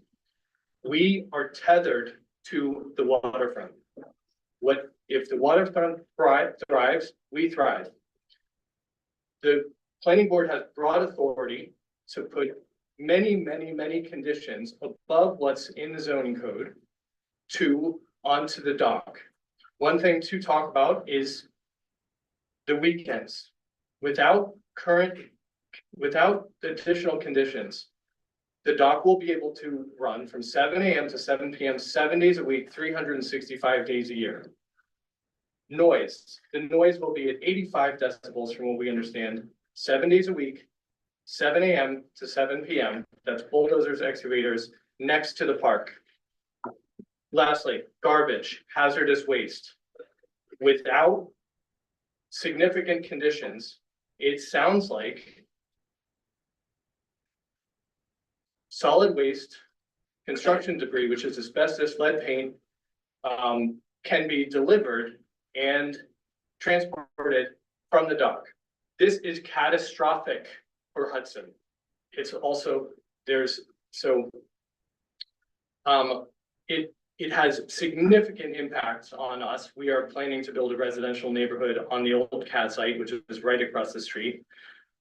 We are tethered to the waterfront. What if the waterfront thrives, we thrive. The planning board has broad authority to put many conditions above what's in the zoning code onto the dock. One thing to talk about is the weekends. Without the additional conditions, the dock will be able to run from 7 a.m. to 7 p.m. 7 days a week, 365 days a year. Noise. The noise will be at 85 decibels from what we understand, 7 days a week, 7 a.m. to 7 p.m. That's bulldozers, excavators next to the park. Lastly, garbage, hazardous waste. Without significant conditions, it sounds like solid waste, construction debris, which is asbestos, lead paint, can be delivered and transported from the dock. This is catastrophic for Hudson. It's also, it has significant impacts on us. We are planning to build a residential neighborhood on the old CAD site, which is right across the street.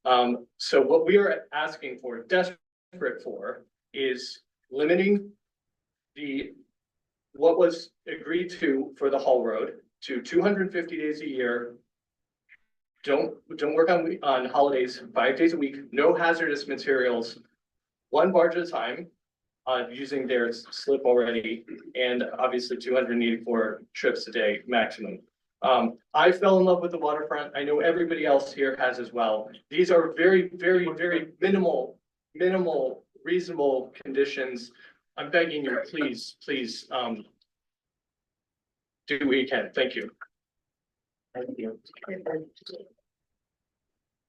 So what we are asking for, desperate for, is limiting what was agreed to for the Hall Road to 250 days a year. Don't work on holidays, 5 days a week, no hazardous materials, 1 barge at a time, using their slip already, and obviously 284 trips a day maximum. I fell in love with the waterfront. I know everybody else here has as well. These are very minimal, reasonable conditions. I'm begging you, please, do what you can. Thank you. Thank you.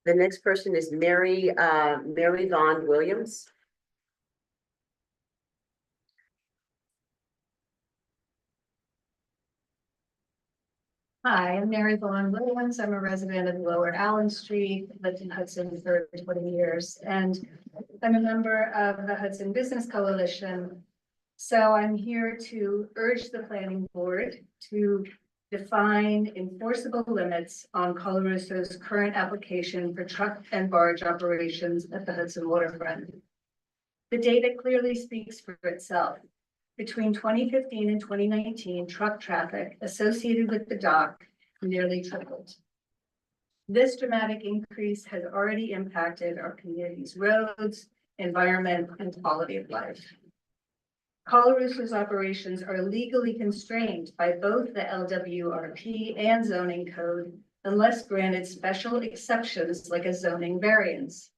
The next person is Mary Vaughn Williams. Hi, I'm Mary Vaughn Williams. I'm a resident of Lower Allen Street, lived in Hudson for 20 years, and I'm a member of the Hudson Business Coalition. So I'm here to urge the planning board to define enforceable limits on Koluso's current application for truck and barge operations at the Hudson Waterfront. The data clearly speaks for itself. Between 2015 and 2019, truck traffic associated with the dock nearly tripled. This dramatic increase has already impacted our community's roads, environment, and quality of life. Coluso's operations are legally constrained by both the LWRP and zoning code unless granted special exceptions like a zoning variance.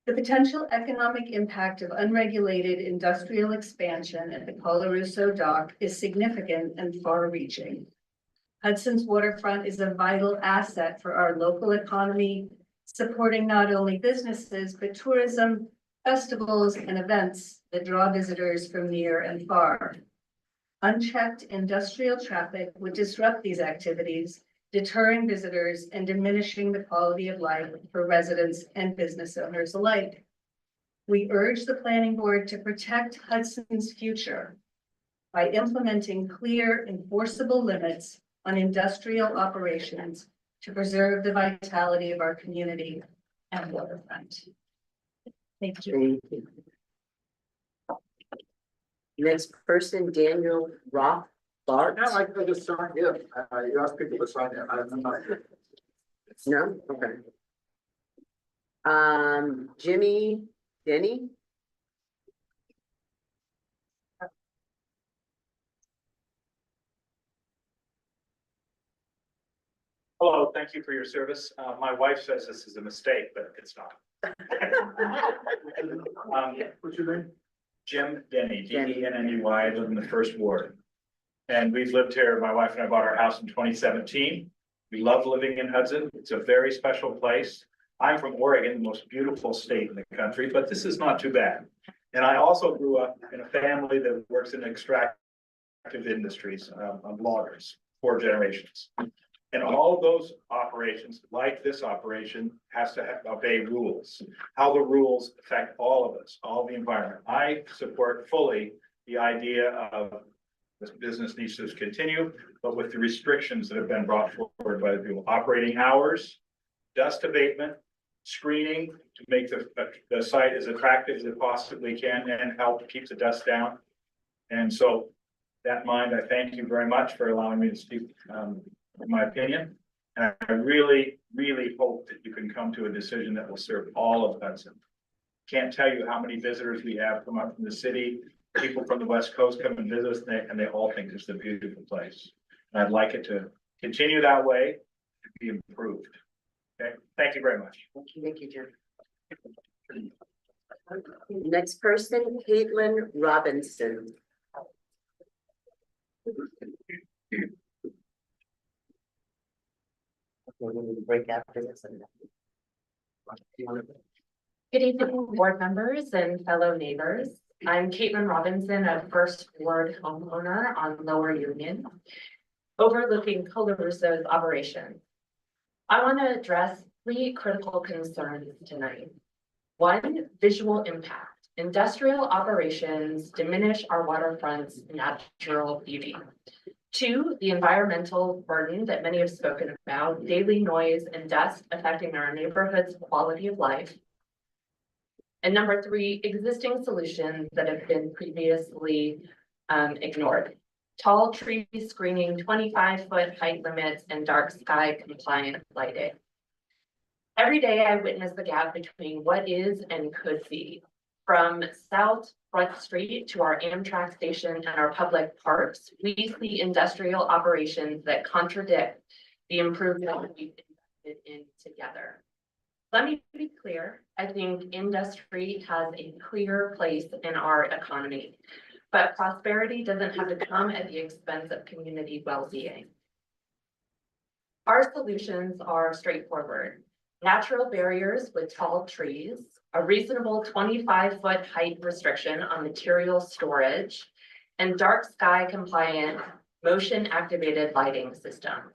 The potential economic impact of unregulated industrial expansion at the Koluso dock is significant and far-reaching. Hudson's waterfront is a vital asset for our local economy, supporting not only businesses, but tourism, festivals, and events that draw visitors from near and far. Unchecked industrial traffic would disrupt these activities, deterring visitors and diminishing the quality of life for residents and business owners alike. We urge the planning board to protect Hudson's future by implementing clear, enforceable limits on industrial operations to preserve the vitality of our community and waterfront. Thank you. Thank you. Next person, Daniel Roth. Bart? Yeah, I just signed in. You asked people to sign in. I'm not. No? Okay. Jimmy Denny? Hello, thank you for your service. My wife says this is a mistake, but it's not. What's your name? Jim Denny, D-E-N-N-E-Y, I live in the first ward. And we've lived here, my wife and I bought our house in 2017. We love living in Hudson. It's a very special place. I'm from Oregon, the most beautiful state in the country, but this is not too bad. And I also grew up in a family that works in extractive industries, loggers, 4 generations. And all those operations, like this operation, has to obey rules. How the rules affect all of us, all the environment. I support fully the idea of this business needs to continue, but with the restrictions that have been brought forward by the people. Operating hours, dust abatement, screening to make the site as attractive as it possibly can and help keep the dust down. And so that in mind, I thank you very much for allowing me to speak my opinion. And I really, really hope that you can come to a decision that will serve all of Hudson. Can't tell you how many visitors we have come up from the city. People from the West Coast come and visit us, and they all think it's a beautiful place. And I'd like it to continue that way, to be improved. Okay, thank you very much. Thank you, Jim. Next person, Caitlin Robinson. Break after this. Good evening, board members and fellow neighbors. I'm Caitlin Robinson, a first ward homeowner on Lower Union, overlooking Koluso's operation. I want to address 3 critical concerns tonight. 1, visual impact. Industrial operations diminish our waterfront's natural beauty. 2, the environmental burden that many have spoken about, daily noise and dust affecting our neighborhood's quality of life. And number 3, existing solutions that have been previously ignored. Tall tree screening, 25-foot height limits, and dark sky compliant lighting. Every day I witness the gap between what is and could be. From South Front Street to our Amtrak station and our public parks, we see industrial operations that contradict the improvement we've invested in together. Let me be clear, I think industry has a clear place in our economy, but prosperity doesn't have to come at the expense of community well-being. Our solutions are straightforward. Natural barriers with tall trees, a reasonable 25-foot height restriction on material storage, and dark sky compliant motion activated lighting systems.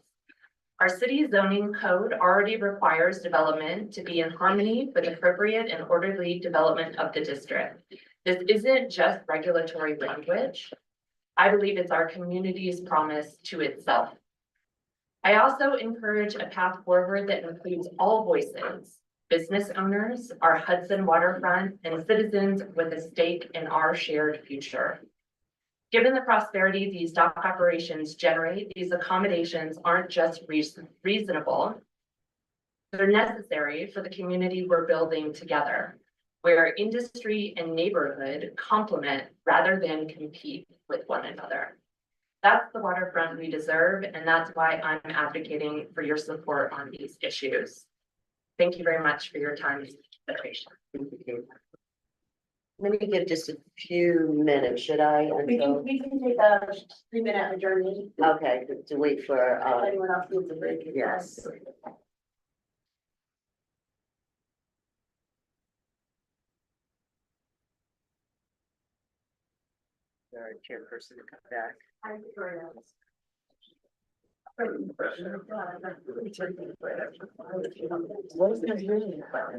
Our city zoning code already requires development to be in harmony with appropriate and orderly development of the district. This isn't just regulatory language. I believe it's our community's promise to itself. I also encourage a path forward that includes all voices, business owners, our Hudson Waterfront, and citizens with a stake in our shared future. Given the prosperity these dock operations generate, these accommodations aren't just reasonable, they're necessary for the community we're building together. where industry and neighborhood complement rather than compete with one another. That's the waterfront we deserve, and that's why I'm advocating for your support on these issues. Thank you very much for your time and consideration. Let me give just a few minutes, should I? Until- We can take a 3-minute adjournment. Okay, to wait for, Anyone else needs a break? yes. Our chairperson to come back. What is this really about?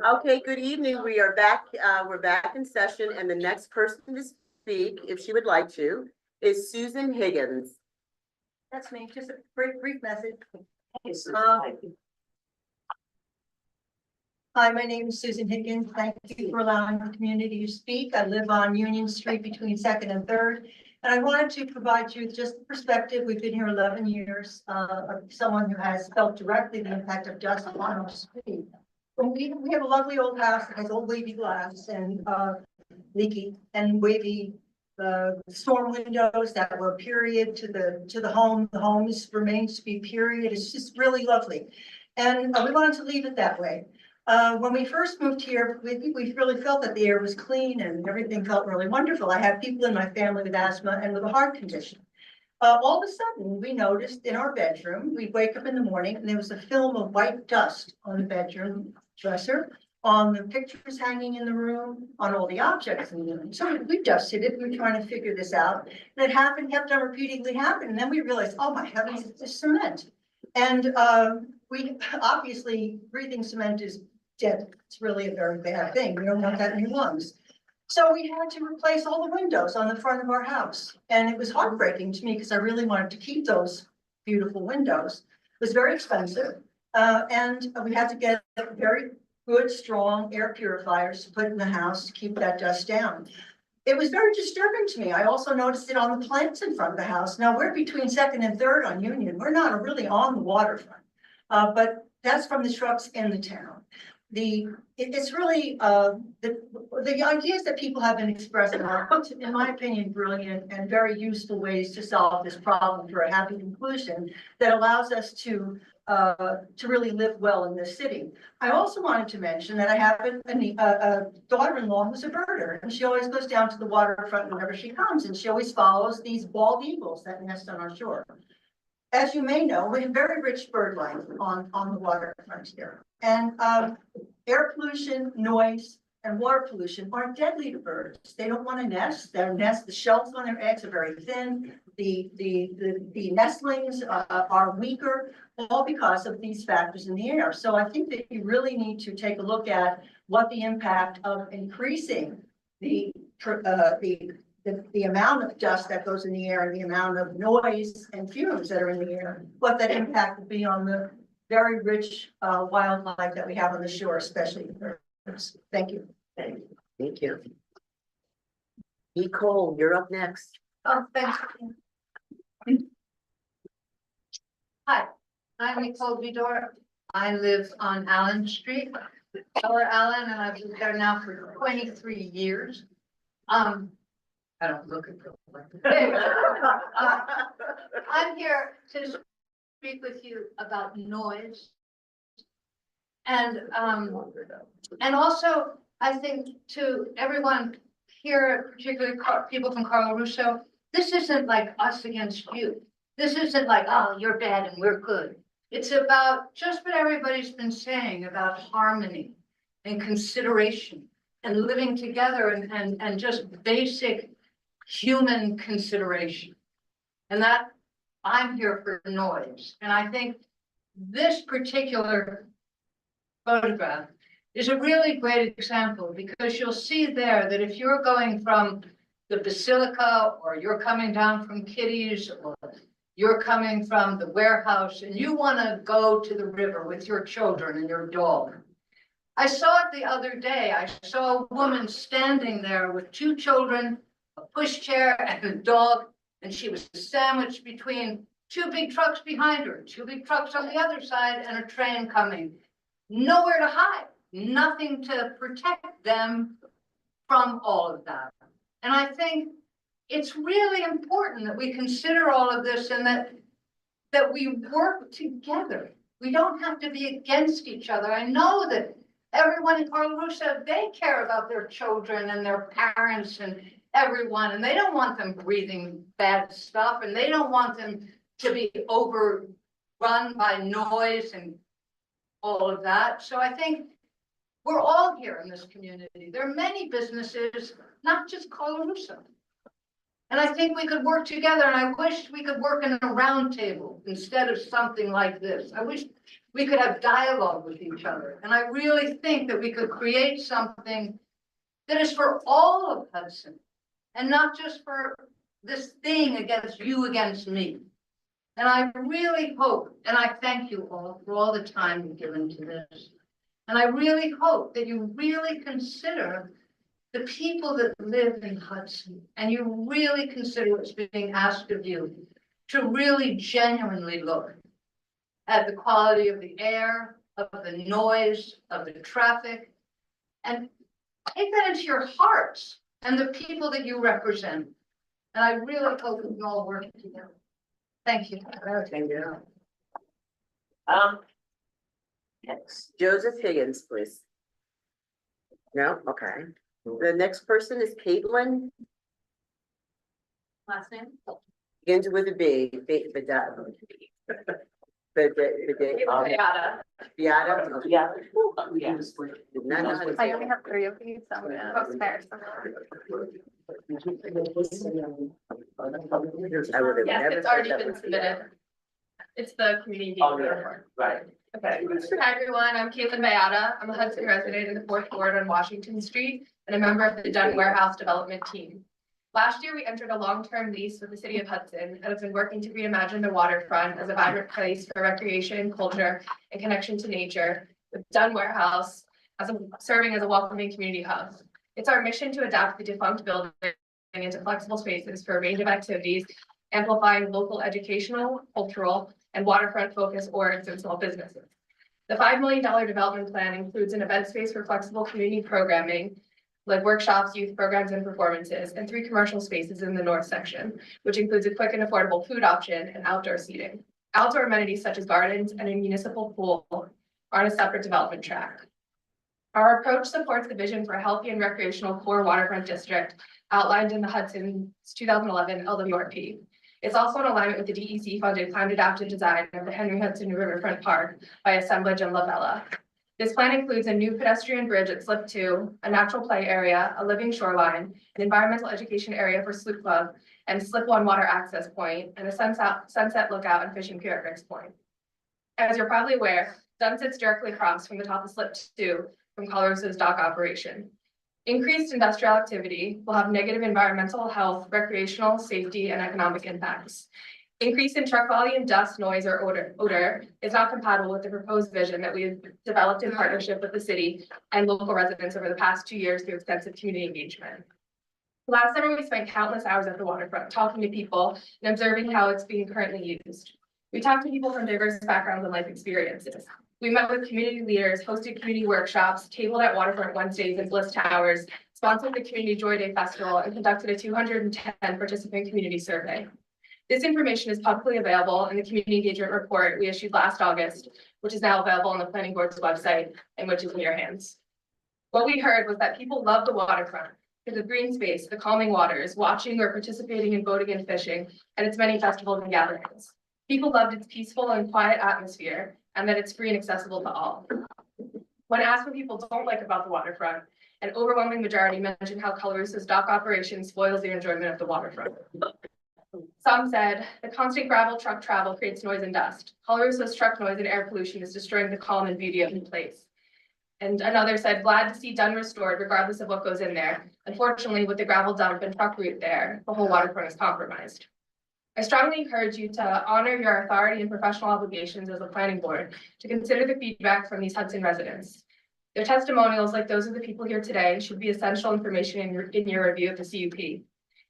Okay, good evening. We're back in session, and the next person to speak, if she would like to, is Susan Higgins. That's me, just a brief message. Hi, my name is Susan Higgins. Thank you for allowing the community to speak. I live on Union Street between Second and Third. And I wanted to provide you with just a perspective. We've been here 11 years, of someone who has felt directly the impact of dust on our street. We have a lovely old house that has old wavy glass and leaky and wavy storm windows that were period to the home. The home remains to be period. It's just really lovely. And we wanted to leave it that way. When we first moved here, we really felt that the air was clean and everything felt really wonderful. I have people in my family with asthma and with a heart condition. All of a sudden, we noticed in our bedroom, we'd wake up in the morning and there was a film of white dust on the bedroom dresser, on the pictures hanging in the room, on all the objects in the room. So we dusted it. We were trying to figure this out. And it happened, kept on repeatedly happening. And then we realized, oh my heavens, it's cement. And we obviously, breathing cement is dead. It's really a very bad thing. We don't want that in your lungs. So we had to replace all the windows on the front of our house. And it was heartbreaking to me because I really wanted to keep those beautiful windows. It was very expensive. And we had to get very good, strong air purifiers to put in the house to keep that dust down. It was very disturbing to me. I also noticed it on the plants in front of the house. Now we're between Second and Third on Union. We're not really on the waterfront, but that's from the trucks in the town. It's really the ideas that people have been expressing are, in my opinion, brilliant and very useful ways to solve this problem for a happy conclusion that allows us to really live well in this city. I also wanted to mention that I have a daughter-in-law who's a birder, and she always goes down to the waterfront whenever she comes, and she always follows these bald eagles that nest on our shore. As you may know, we have very rich bird life on the waterfront here. And air pollution, noise, and water pollution are deadly to birds. They don't want to nest. The shells on their eggs are very thin. The nestlings are weaker, all because of these factors in the air. So I think that you really need to take a look at what the impact of increasing the amount of dust that goes in the air and the amount of noise and fumes that are in the air, what that impact will be on the very rich wildlife that we have on the shore, especially birds. Thank you. Thank you. Nicole, you're up next. Oh, thanks. Hi, I'm Nicole Vidor. I live on Allen Street, Lower Allen, and I've lived there now for 23 years. I don't look at it. I'm here to speak with you about noise. And also, I think to everyone here, particularly people from Koluso, this isn't like us against you. This isn't like, oh, you're bad and we're good. It's about just what everybody's been saying about harmony and consideration and living together and just basic human consideration. And that I'm here for noise. And I think this particular photograph is a really great example, because you'll see there that if you're going from the Basilica, or you're coming down from Kitty's, or you're coming from the warehouse and you want to go to the river with your children and your dog. I saw it the other day. I saw a woman standing there with two children, a pushchair and a dog, and she was sandwiched between two big trucks behind her, two big trucks on the other side, and a train coming. Nowhere to hide, nothing to protect them from all of that. And I think it's really important that we consider all of this and that we work together. We don't have to be against each other. I know that everyone in Koluso, they care about their children and their parents and everyone, and they don't want them breathing bad stuff, and they don't want them to be overrun by noise and all of that. So I think we're all here in this community. There are many businesses, not just Koluso. And I think we could work together, and I wish we could work in a round table instead of something like this. I wish We could have dialogue with each other. And I really think that we could create something that is for all of Hudson and not just for this thing against you, against me. And I really hope, and I thank you all for all the time you've given to this. And I really hope that you really consider the people that live in Hudson, and you really consider what's being asked of you to really genuinely look at the quality of the air, of the noise, of the traffic, and take that into your hearts and the people that you represent. And I really hope we can all work together. Thank you. Thank you. Next, Joseph Higgins, please. No, okay. The next person is Caitlin, Last name? begins with a B, Beata. Beata. Yeah. Did not know how to I say only it. have 3 of these, so I'm gonna spare some. I would have Yes, never it's said already that been was submitted. It's the community Oh, engagement yeah. report. Right. Okay. Hi, everyone. I'm Caitlin Beata. I'm a Hudson resident in the 4th Ward on Washington Street and a member of the Dun Warehouse Development Team. Last year, we entered a long-term lease with the city of Hudson and have been working to reimagine the waterfront as a vibrant place for recreation, culture, and connection to nature, with Dun Warehouse serving as a welcoming community hub. It's our mission to adapt the defunct building into flexible spaces for a range of activities, amplifying local educational, cultural, and waterfront-focused orgs and small businesses. The $5 million development plan includes an event space for flexible community programming, like workshops, youth programs, and performances, and 3 commercial spaces in the north section, which includes a quick and affordable food option and outdoor seating. Outdoor amenities such as gardens and a municipal pool are on a separate development track. Our approach supports the vision for a healthy and recreational core waterfront district outlined in the Hudson's 2011 LWRP. It's also in alignment with the DEC-funded climate-adapted design of the Henry Hudson Riverfront Park by Assemblage and La Bella. This plan includes a new pedestrian bridge at Slip 2, a natural play area, a living shoreline, an environmental education area for Sloop Club, and Slip 1 water access point, and a sunset lookout and fishing pier at Rick's Point. As you're probably aware, Dun sits directly across from the top of Slip 2 from Koluso's dock operation. Increased industrial activity will have negative environmental, health, recreational, safety, and economic impacts. Increase in truck volume, dust, noise, or odor is not compatible with the proposed vision that we've developed in partnership with the city and local residents over the past 2 years through extensive community engagement. Last summer, we spent countless hours at the waterfront talking to people and observing how it's being currently used. We talked to people from diverse backgrounds and life experiences. We met with community leaders, hosted community workshops, tabled at Waterfront Wednesdays and Bliss Towers, sponsored the Community Joy Day Festival, and conducted a 210 participant community survey. This information is publicly available in the community engagement report we issued last August, which is now available on the planning board's website and which is in your hands. What we heard was that people love the waterfront for the green space, the calming waters, watching or participating in boating and fishing, and its many festivals and gatherings. People loved its peaceful and quiet atmosphere and that it's free and accessible to all. When asked what people don't like about the waterfront, an overwhelming majority mentioned how Koluso's dock operation spoils their enjoyment of the waterfront. Some said the constant gravel truck travel creates noise and dust. Koluso's truck noise and air pollution is destroying the calm and beauty of the place. And another said, glad to see Dun restored regardless of what goes in there. Unfortunately, with the gravel dump and truck route there, the whole waterfront is compromised. I strongly encourage you to honor your authority and professional obligations as a planning board to consider the feedback from these Hudson residents. Their testimonials, like those of the people here today, should be essential information in your review of the CUP,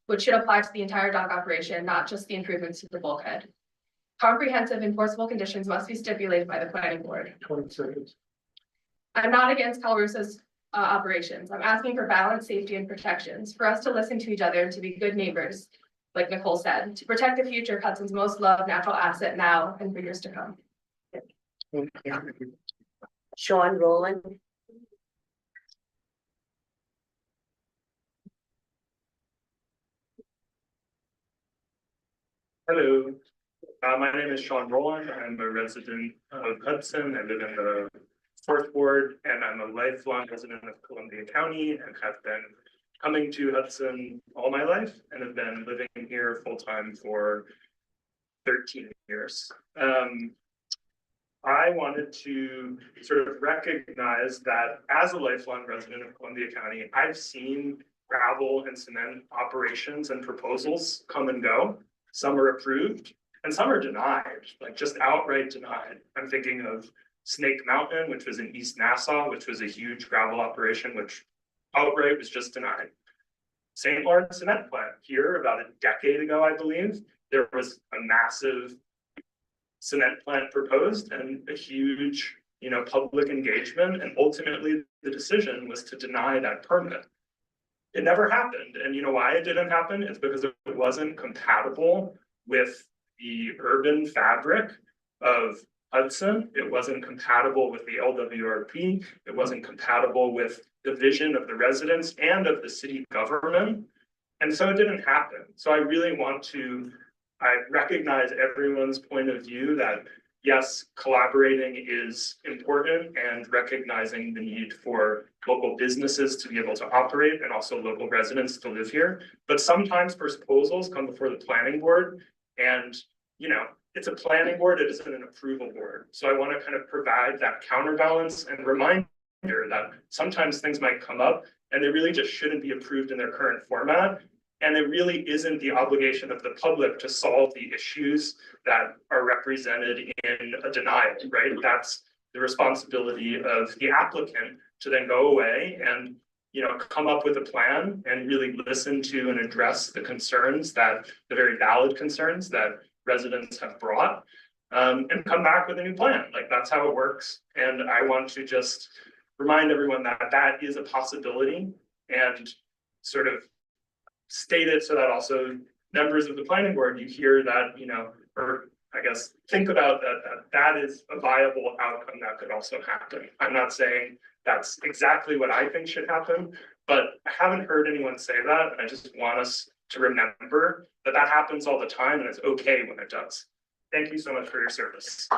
which should apply to the entire dock operation, not just the improvements to the bulkhead. Comprehensive enforceable conditions must be stipulated by the planning board. 20 seconds. I'm not against Koluso's operations. I'm asking for balance, safety, and protections, for us to listen to each other and to be good neighbors, like Nicole said, to protect the future of Hudson's most loved natural asset now and for years to come. Thank you. Sean Rowland. Hello, my name is Sean Rowland. I'm a resident of Hudson. I live in the 4th Ward, and I'm a lifelong resident of Columbia County and have been coming to Hudson all my life and have been living here full-time for 13 years. I wanted to sort of recognize that as a lifelong resident of Columbia County, I've seen gravel and cement operations and proposals come and go. Some are approved and some are denied, like just outright denied. I'm thinking of Snake Mountain, which was in East Nassau, which was a huge gravel operation, which outright was just denied. St. Lawrence Cement Plant here about a decade ago, I believe, there was a massive cement plant proposed and a huge, public engagement. And ultimately the decision was to deny that permit. It never happened. And you know why it didn't happen? It's because it wasn't compatible with the urban fabric of Hudson. It wasn't compatible with the LWRP. It wasn't compatible with the vision of the residents and of the city government. And so it didn't happen. So I really I recognize everyone's point of view that yes, collaborating is important and recognizing the need for local businesses to be able to operate and also local residents to live here. But sometimes proposals come before the planning board and, it's a planning board, it isn't an approval board. So I want to kind of provide that counterbalance and reminder that sometimes things might come up and they really just shouldn't be approved in their current format. And it really isn't the obligation of the public to solve the issues that are represented in a denial, right? That's the responsibility of the applicant to then go away and, come up with a plan and really listen to and address the very valid concerns that residents have brought, and come back with a new plan. Like that's how it works. And I want to just remind everyone that that is a possibility and sort of state it so that also members of the planning board, you hear that, or I guess think about that is a viable outcome that could also happen. I'm not saying that's exactly what I think should happen, but I haven't heard anyone say that. And I just want us to remember that that happens all the time and it's okay when it does. Thank you so much for your service.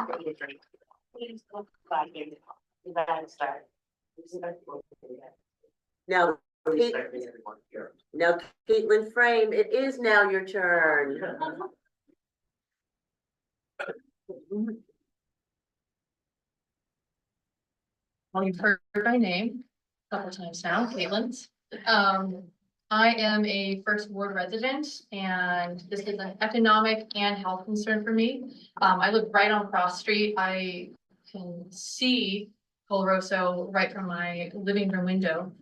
Now, Caitlin Frame, it is now your turn. Well, you've heard my name a couple times now, Caitlin. I am a first ward resident and this is an economic and health concern for me. I live right on Cross Street. I can see Koluso right from my living room window.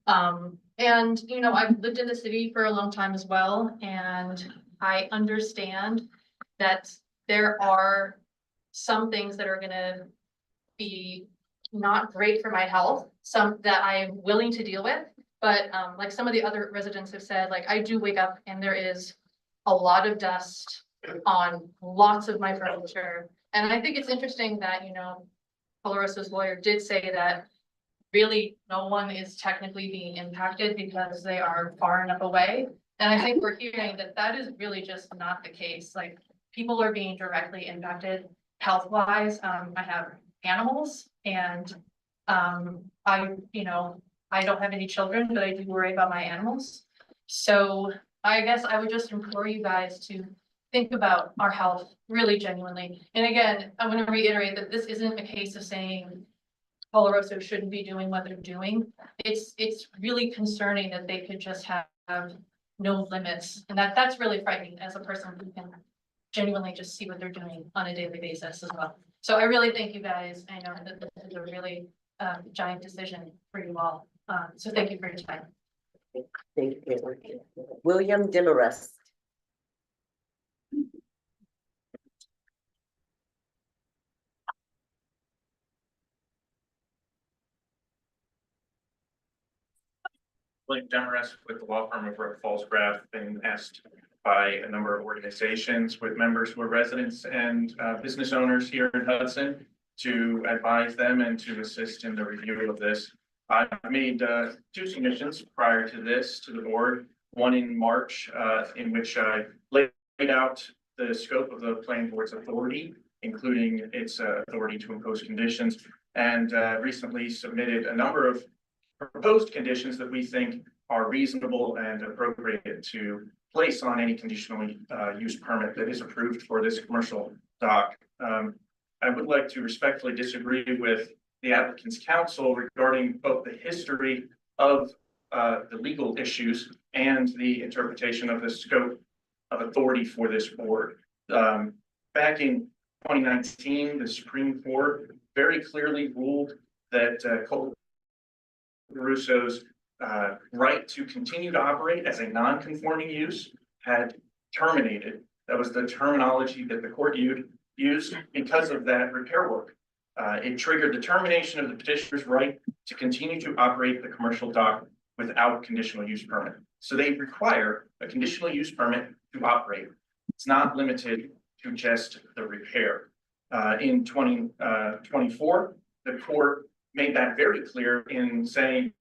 And, I've lived in the city for a long time as well, and I understand that there are some things that are gonna be not great for my health, some that I'm willing to deal with. But like some of the other residents have said, like I do wake up and there is a lot of dust on lots of my furniture. And I think it's interesting that, Koluso's lawyer did say that really no one is technically being impacted because they are far enough away. And I think we're hearing that that is really just not the case. Like people are being directly impacted health-wise. I have animals and I don't have any children, but I do worry about my animals. So I guess I would just implore you guys to think about our health really genuinely. And again, I want to reiterate that this isn't a case of saying Koluso shouldn't be doing what they're doing. It's really concerning that they could just have no limits. And that's really frightening as a person who can genuinely just see what they're doing on a daily basis as well. So I really thank you guys. I know that this is a really giant decision for you all. So thank you for your time. Thank you, Caitlin. William Demarest. William Demarest with the law firm of Falls-Graff, been asked by a number of organizations with members who are residents and business owners here in Hudson to advise them and to assist in the review of this. I've made two submissions prior to this to the board, one in March in which I laid out the scope of the planning board's authority, including its authority to impose conditions, and recently submitted a number of proposed conditions that we think are reasonable and appropriate to place on any conditional use permit that is approved for this commercial dock. I would like to respectfully disagree with the applicant's counsel regarding both the history of the legal issues and the interpretation of the scope of authority for this board. Back in 2019, the Supreme Court very clearly ruled that Koluso's right to continue to operate as a non-conforming use had terminated. That was the terminology that the court used because of that repair work. It triggered the termination of the petitioner's right to continue to operate the commercial dock without conditional use permit. So they require a conditional use permit to operate. It's not limited to just the repair. In 2024, the court made that very clear in saying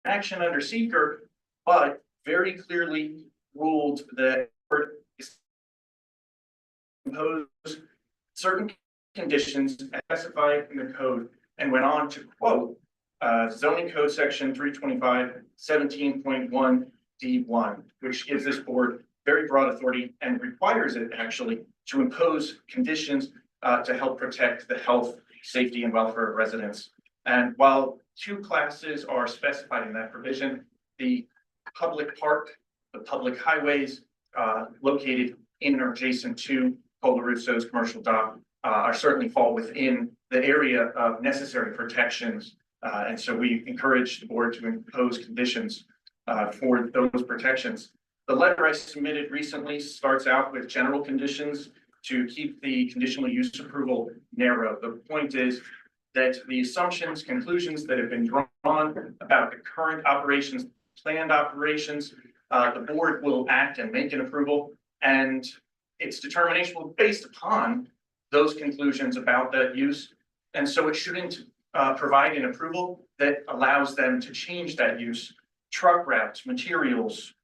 action under seeker, but very clearly ruled that impose certain conditions specified in the code, and went on to quote zoning code section 325-17.1 D1, which gives this board very broad authority and requires it actually to impose conditions to help protect the health, safety, and welfare of residents. And while two classes are specified in that provision, the public park, the public highways located in or adjacent to Koluso's commercial dock are certainly fall within the area of necessary protections. And so we encourage the board to impose conditions for those protections. The letter I submitted recently starts out with general conditions to keep the conditional use approval narrow. The point is that the assumptions, conclusions that have been drawn about the current operations, planned operations, the board will act and make an approval, and its determination will be based upon those conclusions about that use. And so it shouldn't provide an approval that allows them to change that use. Truck routes, materials,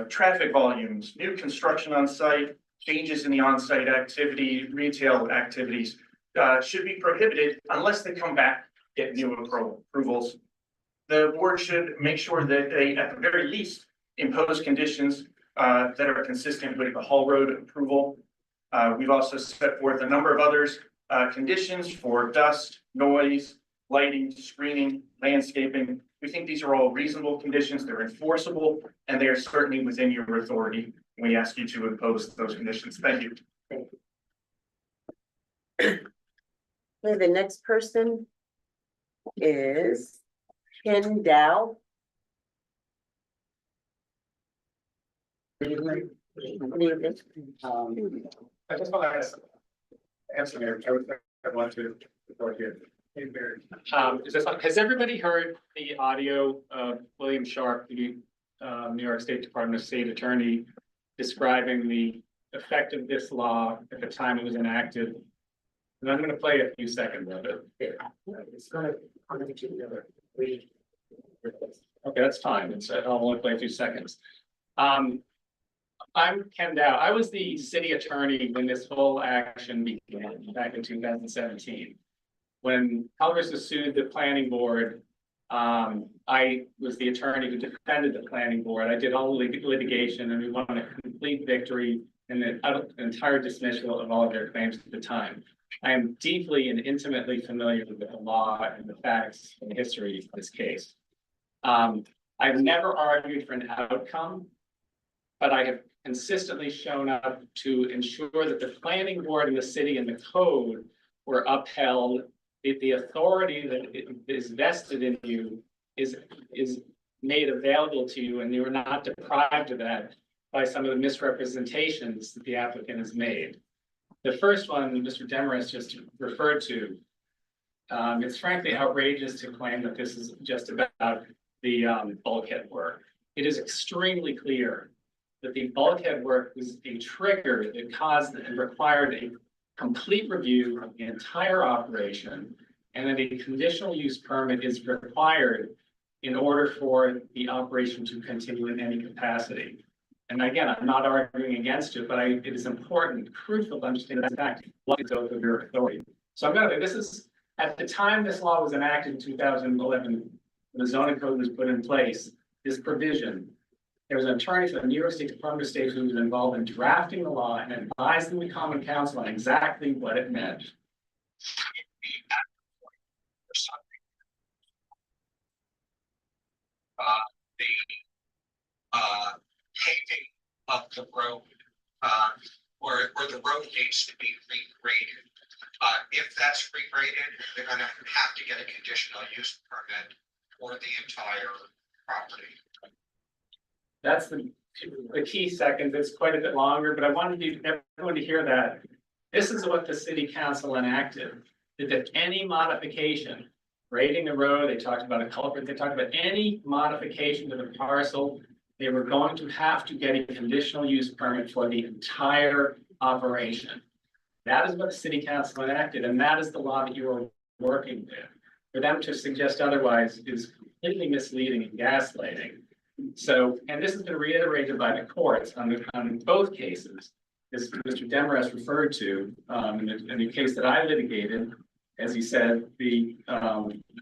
traffic volumes, new construction on site, changes in the on-site activity, retail activities should be prohibited unless they come back, get new approvals. The board should make sure that they, at the very least, impose conditions that are consistent with the Hall Road approval. We've also set forth a number of others, conditions for dust, noise, lighting, screening, landscaping. We think these are all reasonable conditions, they're enforceable, and they are certainly within your authority. We ask you to impose those conditions. Thank you. Okay, the next person is Ken Dow. Good evening. I just want to answer everything I want to before here. Has everybody heard the audio of William Sharp, the New York State Department of State Attorney, describing the effect of this law at the time it was enacted? And I'm going to play a few seconds of it. It's going to come together. Okay, that's fine. I'll only play a few seconds. I'm Ken Dow. I was the city attorney when this whole action began back in 2017. When Koluso sued the planning board, I was the attorney who defended the planning board. I did all the litigation, and we won a complete victory and the entire dismissal of all of their claims at the time. I am deeply and intimately familiar with the law and the facts and the history of this case. I've never argued for an outcome, but I have consistently shown up to ensure that the planning board and the city and the code were upheld. The authority that is vested in you is made available to you, and you are not deprived of that by some of the misrepresentations that the applicant has made. The first one Mr. Demarest just referred to, it's frankly outrageous to claim that this is just about the bulkhead work. It is extremely clear that the bulkhead work was a trigger that caused and required a complete review of the entire operation, and that a conditional use permit is required in order for the operation to continue in any capacity. And again, I'm not arguing against it, but it is important, crucial to understand that fact, what is out of your authority. So I'm going to, this is, at the time this law was enacted in 2011, the zoning code was put in place, this provision There was an attorney for the New York State Department of State who was involved in drafting the law and advising the Common Council on exactly what it meant. Paving of the road, or the road needs to be regraded. If that's regraded, they're gonna have to get a conditional use permit for the entire property. That's the key sentence. It's quite a bit longer, but I wanted everyone to hear that. This is what the city council enacted, that any modification, grading the road, they talked about a culvert, they talked about any modification to the parcel, they were going to have to get a conditional use permit for the entire operation. That is what the city council enacted, and that is the law that you are working with. For them to suggest otherwise is completely misleading and gaslighting. So, and this has been reiterated by the courts on both cases, as Mr. Demarest referred to, in the case that I litigated, as he said, the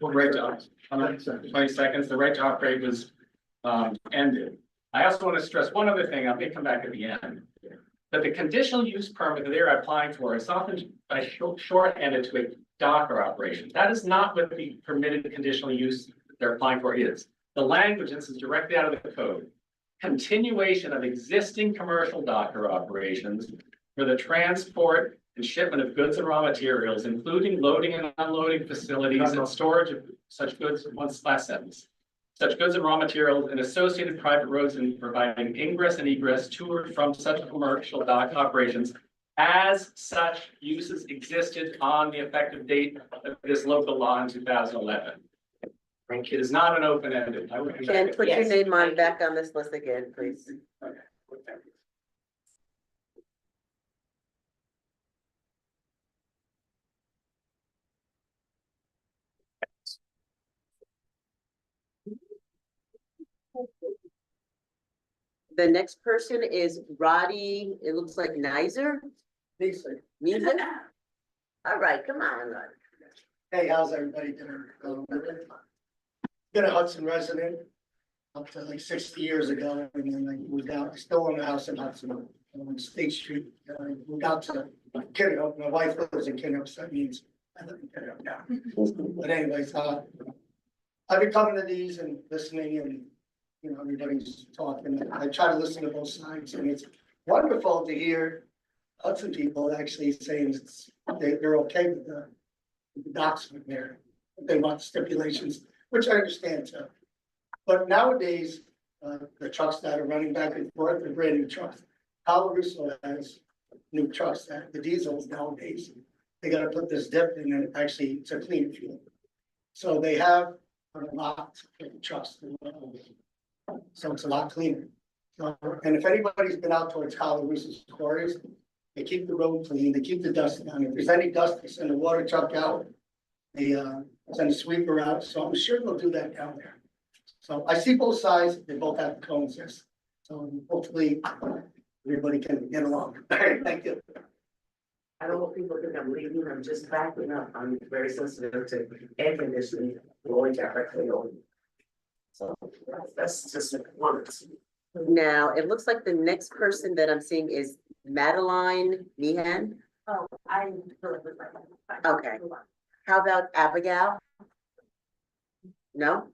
right to 20 seconds, the right to operate was ended. I also want to stress one other thing. I may come back at the end. But the conditional use permit that they're applying for is often short-ended to a docker operation. That is not what the permitted conditional use they're applying for is. The language, this is directly out of the code. Continuation of existing commercial docker operations for the transport and shipment of goods and raw materials, including loading and unloading facilities and storage of such goods, last sentence. Such goods and raw materials and associated private roads and providing ingress and egress to or from such commercial dock operations as such uses existed on the effective date of this local law in 2011. It is not an open-ended. Ken, put your name on back on this list again, please. Okay. The next person is Roddy, it looks like Nizer. Nizer. All right, come on. Hey, how's everybody doing? Been a Hudson resident up to like 60 years ago, and then I moved out. I still own a house in Hudson on State Street. I moved out to Kinnup. My wife lives in Kinnup, so that means I live in Kinnup now. But anyways, I've been coming to these and listening, and you know, everybody's talking. I try to listen to both sides, and it's wonderful to hear Hudson people actually saying they're okay with the docks in there. They want stipulations, which I understand too. But nowadays, the trucks that are running back and forth, they're brand new trucks. Koluso has new trucks that the diesels nowadays, they gotta put this dip in and actually it's a clean fuel. So they have a lot of trucks. So it's a lot cleaner. And if anybody's been out towards Koluso's quarries, they keep the road clean, they keep the dust down. If there's any dust, they send a water truck out. They send a sweeper out, so I'm sure they'll do that down there. So I see both sides, they both have to coexist. So hopefully everybody can get along. Thank you. I don't want people to think I'm leaving, I'm just backing up. I'm very sensitive to air conditioning, blowing directly on. So that's just one. Now, it looks like the next person that I'm seeing is Madeline Meehan. Oh, I. Okay. How about Abigail? No?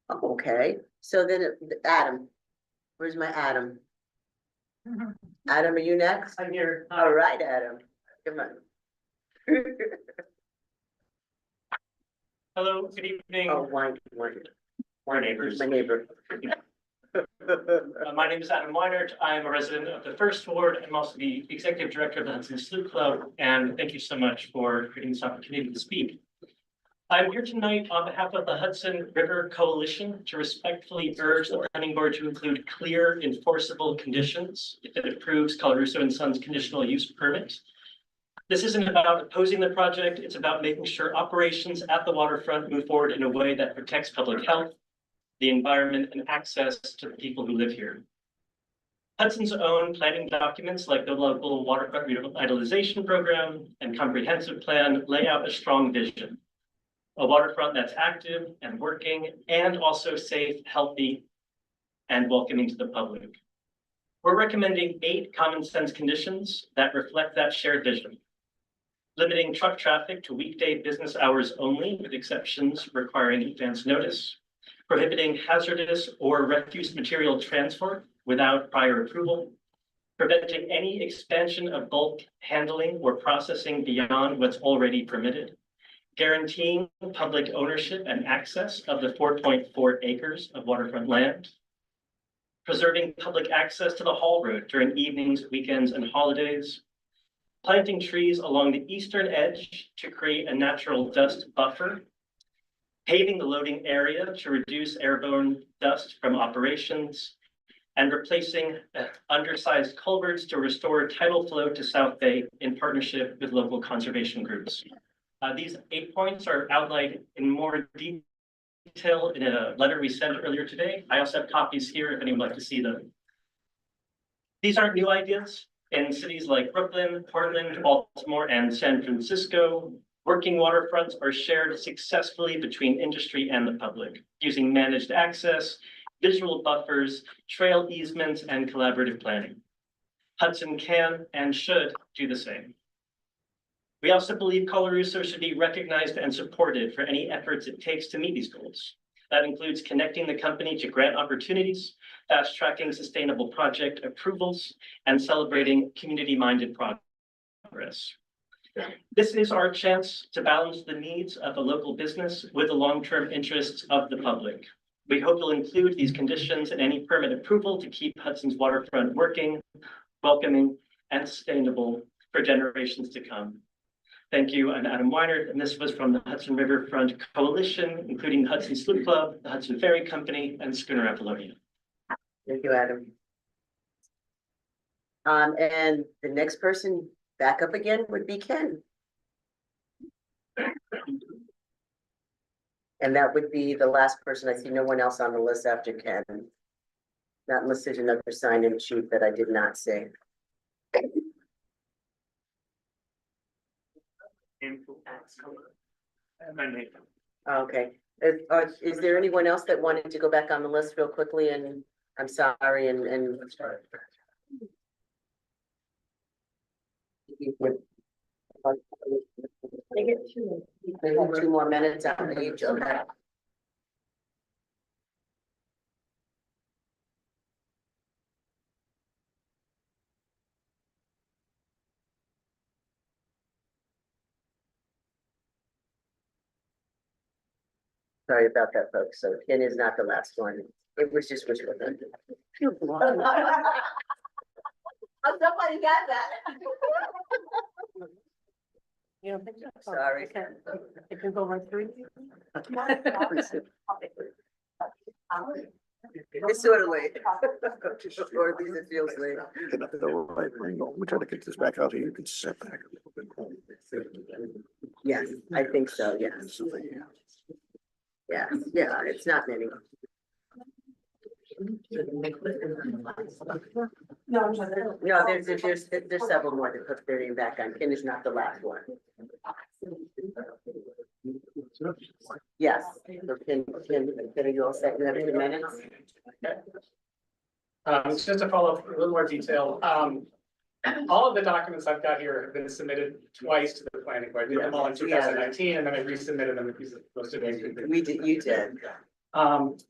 Oh, okay, so then Adam, where's my Adam? Adam, are you next? I'm here. All right, Adam, come on. Hello, good evening. Oh, wine. We're neighbors. My neighbor. My name is Adam Weinert. I am a resident of the First Ward. I'm also the Executive Director of the Hudson Sloop Club, and thank you so much for creating this opportunity to speak. I'm here tonight on behalf of the Hudson River Coalition to respectfully urge the planning board to include clear enforceable conditions if it approves Koluso and Sons conditional use permit. This isn't about opposing the project, it's about making sure operations at the waterfront move forward in a way that protects public health, the environment, and access to the people who live here. Hudson's own planning documents like the local waterfront revitalization program and comprehensive plan lay out a strong vision. A waterfront that's active and working and also safe, healthy, and welcoming to the public. We're recommending 8 common sense conditions that reflect that shared vision. Limiting truck traffic to weekday business hours only, with exceptions requiring advance notice. Prohibiting hazardous or refuse material transport without prior approval. Preventing any expansion of bulk handling or processing beyond what's already permitted. Guaranteeing public ownership and access of the 4.4 acres of waterfront land. Preserving public access to the haul road during evenings, weekends, and holidays. Planting trees along the eastern edge to create a natural dust buffer. Paving the loading area to reduce airborne dust from operations. And replacing undersized culverts to restore tidal flow to South Bay in partnership with local conservation groups. These 8 points are outlined in more detail in a letter we sent earlier today. I also have copies here if anyone would like to see them. These aren't new ideas. In cities like Brooklyn, Portland, Baltimore, and San Francisco, working waterfronts are shared successfully between industry and the public, using managed access, visual buffers, trail easements, and collaborative planning. Hudson can and should do the same. We also believe Koluso should be recognized and supported for any efforts it takes to meet these goals. That includes connecting the company to grant opportunities, fast-tracking sustainable project approvals, and celebrating community-minded progress. This is our chance to balance the needs of the local business with the long-term interests of the public. We hope you'll include these conditions in any permit approval to keep Hudson's waterfront working, welcoming, and sustainable for generations to come. Thank you. I'm Adam Weinert, and this was from the Hudson Riverfront Coalition, including the Hudson Sloop Club, the Hudson Ferry Company, and Schooner Apollonia. Thank you, Adam. And the next person back up again would be Ken. And that would be the last person. I see no one else on the list after Ken. Not unless there's another sign-in sheet that I did not say. Okay. Is there anyone else that wanted to go back on the list real quickly? And I'm sorry, and I get 2 more minutes after each. Okay. Sorry about that, folks. So Ken is not the last one. It was just wishful thinking. Oh, somebody got that. You don't think so? Sorry. It can go right through. It's sort of late. Or at least it feels late. We try to get this back out here. You can sit back a little bit. Yes, I think so, yes. Yeah, it's not many. No, there's several more to put their name back on. Ken is not the last one. Yes, so Ken, you all set? You have 2 minutes? Just to follow up a little more detail, all of the documents I've got here have been submitted twice to the planning board. I did them all in 2019, and then I resubmitted them. You did.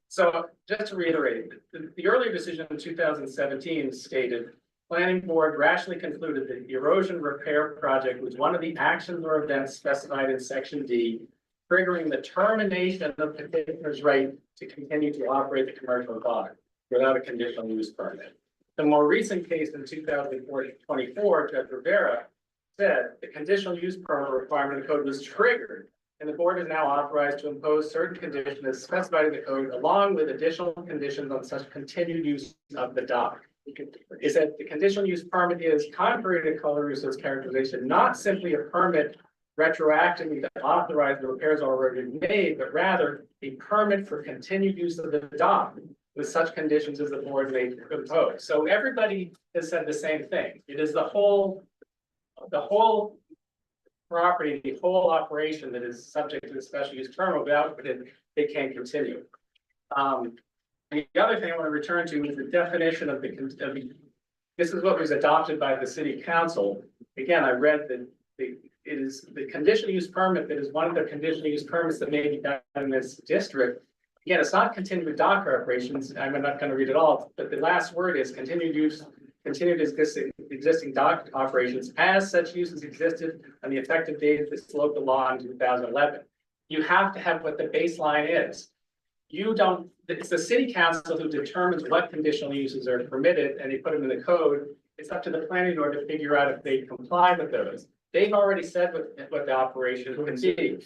So just to reiterate, the earlier decision in 2017 stated, planning board rationally concluded that the erosion repair project was one of the actions or events specified in section D, triggering the termination of the petitioner's right to continue to operate the commercial dock without a conditional use permit. The more recent case in 2024, Judge Rivera said the conditional use permit requirement of the code was triggered, and the board is now authorized to impose certain conditions as specified in the code, along with additional conditions on such continued use of the dock. Is that the conditional use permit is, contrary to Koluso's characterization, not simply a permit retroactively that authorized the repairs already made, but rather a permit for continued use of the dock with such conditions as the board may impose. So everybody has said the same thing. It is the whole property, the whole operation that is subject to the special use permit. Without it, they can't continue. The other thing I want to return to is the definition of this is what was adopted by the city council. Again, I read that it is the conditional use permit that is one of the conditional use permits that may be done in this district. Again, it's not continued docker operations. I'm not going to read it all, but the last word is continued existing dock operations as such uses existed on the effective date of this local law in 2011. You have to have what the baseline is. You don't, it's the city council who determines what conditional uses are permitted and they put them in the code. It's up to the planning board to figure out if they comply with those. They've already said what the operation can be.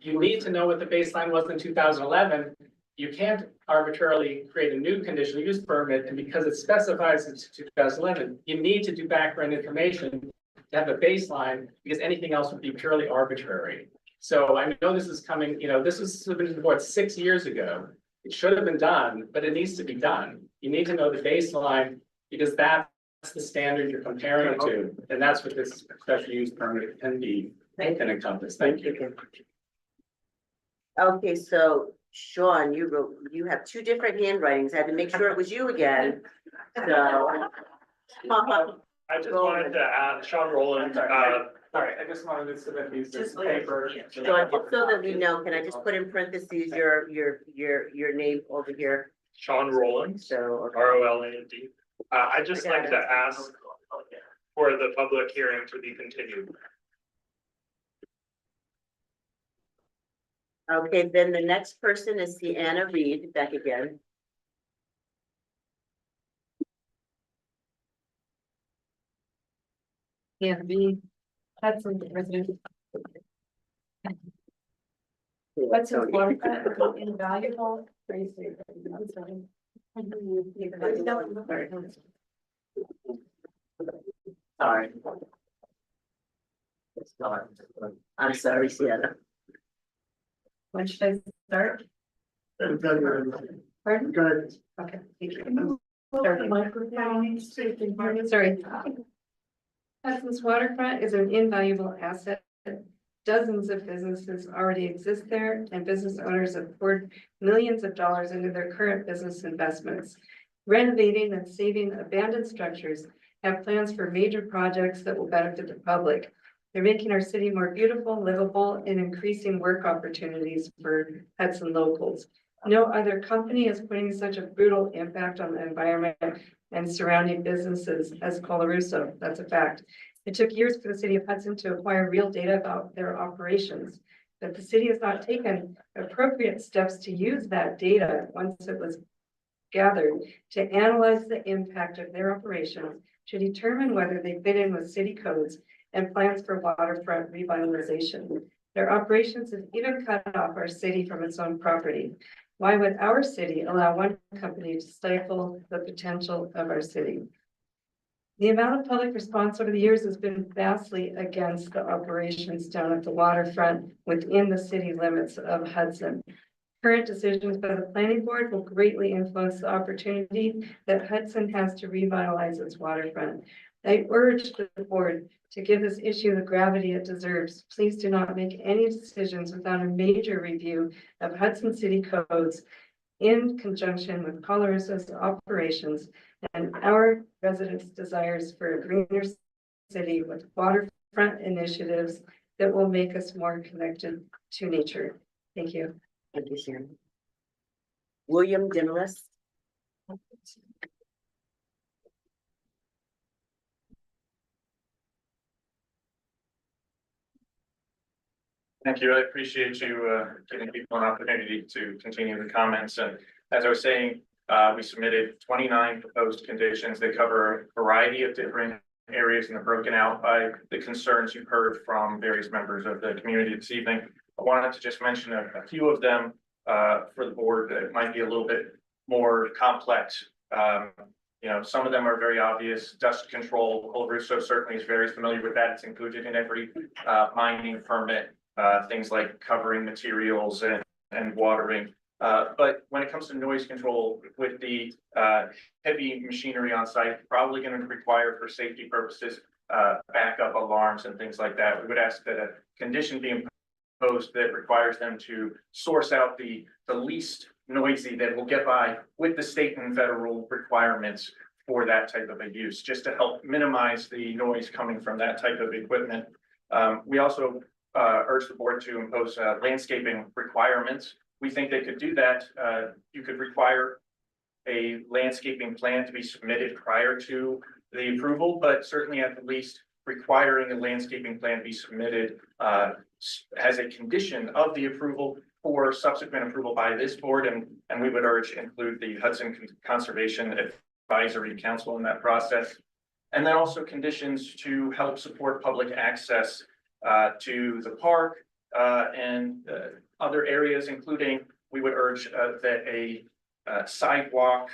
You need to know what the baseline was in 2011. You can't arbitrarily create a new conditional use permit, and because it specifies it's 2011, you need to do background information to have a baseline, because anything else would be purely arbitrary. So I know this is coming, this was submitted to the board 6 years ago. It should have been done, but it needs to be done. You need to know the baseline, because that's the standard you're comparing it to, and that's what this special use permit can encompass. Thank you. Okay, so Sean, you have two different handwritings. I had to make sure it was you again. So. I just wanted to add Sean Rowland, Sorry, I just wanted to submit these paper. So that we know, can I just put in parentheses your name over here? Sean Rowland, so ROLAND. I just like to ask for the public hearing to be continued. Okay, then the next person is Sienna Reed, back again. Yeah, Hudson resident. Hudson's waterfront is invaluable. Sorry. I'm sorry, Sienna. When should I start? Pardon? Go ahead. Okay, thank you. Sorry. Hudson's waterfront is an invaluable asset. Dozens of businesses already exist there, and business owners have poured millions of dollars into their current business investments. Renovating and saving abandoned structures have plans for major projects that will benefit the public. They're making our city more beautiful, livable, and increasing work opportunities for Hudson locals. No other company is putting such a brutal impact on the environment and surrounding businesses as Koluso. That's a fact. It took years for the city of Hudson to acquire real data about their operations, but the city has not taken appropriate steps to use that data once it was gathered to analyze the impact of their operations, to determine whether they fit in with city codes and plans for waterfront revitalization. Their operations have even cut off our city from its own property. Why would our city allow one company to stifle the potential of our city? The amount of public response over the years has been vastly against the operations down at the waterfront within the city limits of Hudson. Current decisions by the planning board will greatly influence the opportunity that Hudson has to revitalize its waterfront. I urge the board to give this issue the gravity it deserves. Please do not make any decisions without a major review of Hudson city codes in conjunction with Koluso's operations and our residents' desires for a greener city with waterfront initiatives that will make us more connected to nature. Thank you. Thank you, Sharon. William Demarest. Thank you. I appreciate you giving people an opportunity to continue the comments. And as I was saying, we submitted 29 proposed conditions. They cover a variety of different areas and are broken out by the concerns you've heard from various members of the community this evening. I wanted to just mention a few of them for the board that might be a little bit more complex. Some of them are very obvious. Dust control, Koluso certainly is very familiar with that. It's included in every mining permit. Things like covering materials and watering. But when it comes to noise control with the heavy machinery on site, probably going to require for safety purposes, backup alarms and things like that. We would ask that a condition be imposed that requires them to source out the least noisy that will get by with the state and federal requirements for that type of a use, just to help minimize the noise coming from that type of equipment. We also urge the board to impose landscaping requirements. We think they could do that. You could require a landscaping plan to be submitted prior to the approval, but certainly at the least requiring a landscaping plan be submitted as a condition of the approval for subsequent approval by this board, and we would urge include the Hudson Conservation Advisory Council in that process. And then also conditions to help support public access to the park and other areas, including we would urge that a sidewalk,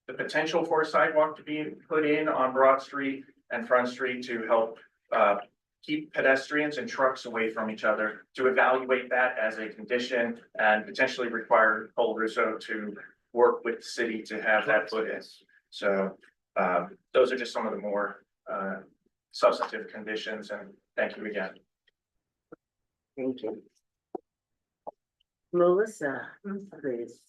the potential for a sidewalk to be put in on Broad Street and Front Street to help keep pedestrians and trucks away from each other, to evaluate that as a condition and potentially require Koluso to work with the city to have that put in. So those are just some of the more substantive conditions, and thank you again. Thank you. Melissa, please.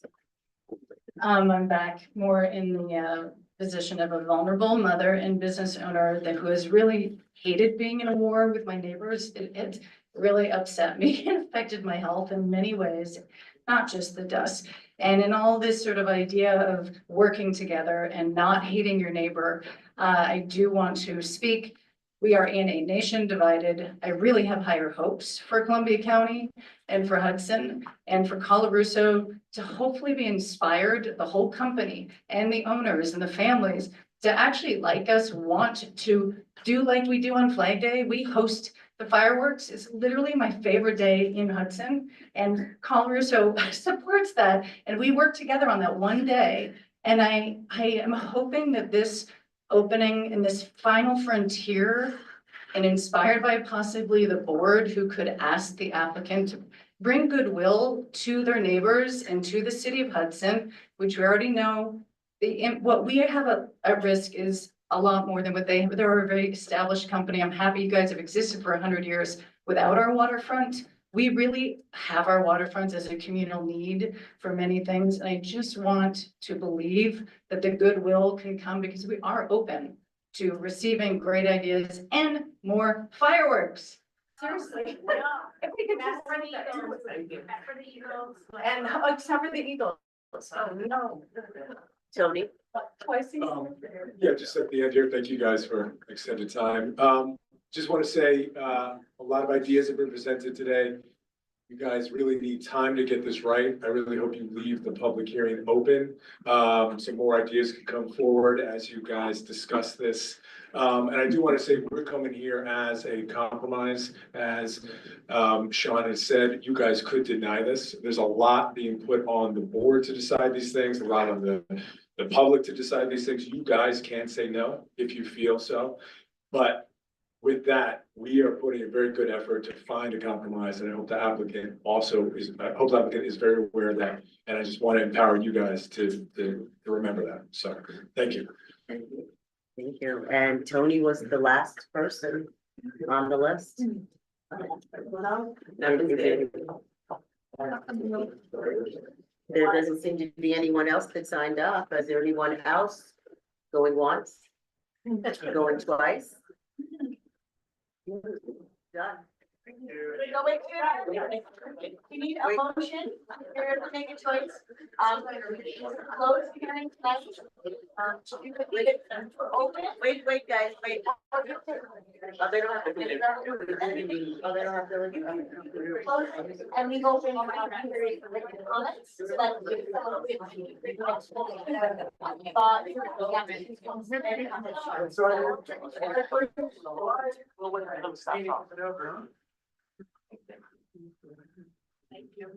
I'm back more in the position of a vulnerable mother and business owner who has really hated being in a war with my neighbors. It really upset me and affected my health in many ways, not just the dust. And in all this sort of idea of working together and not hating your neighbor, I do want to speak. We are in a nation divided. I really have higher hopes for Columbia County and for Hudson and for Koluso to hopefully be inspired, the whole company and the owners and the families, to actually like us, want to do like we do on Flag Day. We host the fireworks. It's literally my favorite day in Hudson, and Koluso supports that. And we work together on that one day. And I am hoping that this opening in this final frontier, and inspired by possibly the board who could ask the applicant to bring goodwill to their neighbors and to the city of Hudson, which we already know what we have at risk is a lot more than what they're a very established company. I'm happy you guys have existed for 100 years without our waterfront. We really have our waterfronts as a communal need for many things. And I just want to believe that the goodwill can come because we are open to receiving great ideas and more fireworks. Seriously. If we could just for the Eagles. And except for the Eagles. Oh, no. Tony? Twice a year. Yeah, just at the end here, thank you guys for extended time. Just want to say a lot of ideas have been presented today. You guys really need time to get this right. I really hope you leave the public hearing open. Some more ideas can come forward as you guys discuss this. And I do want to say we're coming here as a compromise. As Sean has said, you guys could deny this. There's a lot being put on the board to decide these things, a lot on the public to decide these things. You guys can say no if you feel so. But with that, we are putting a very good effort to find a compromise, and I hope the applicant is very aware of that. And I just want to empower you guys to remember that. So thank you. Thank you. Thank you. And Tony was the last person on the list. There doesn't seem to be anyone else that signed up. Is there anyone else going once? Going twice? Done. We need a motion here to make a choice. Close the hearing tonight. You could leave it open. Wait, guys, wait. Oh, they don't have to do it. Oh, they don't have to. Close it, and we go bring around period for written comments. So that Thank you.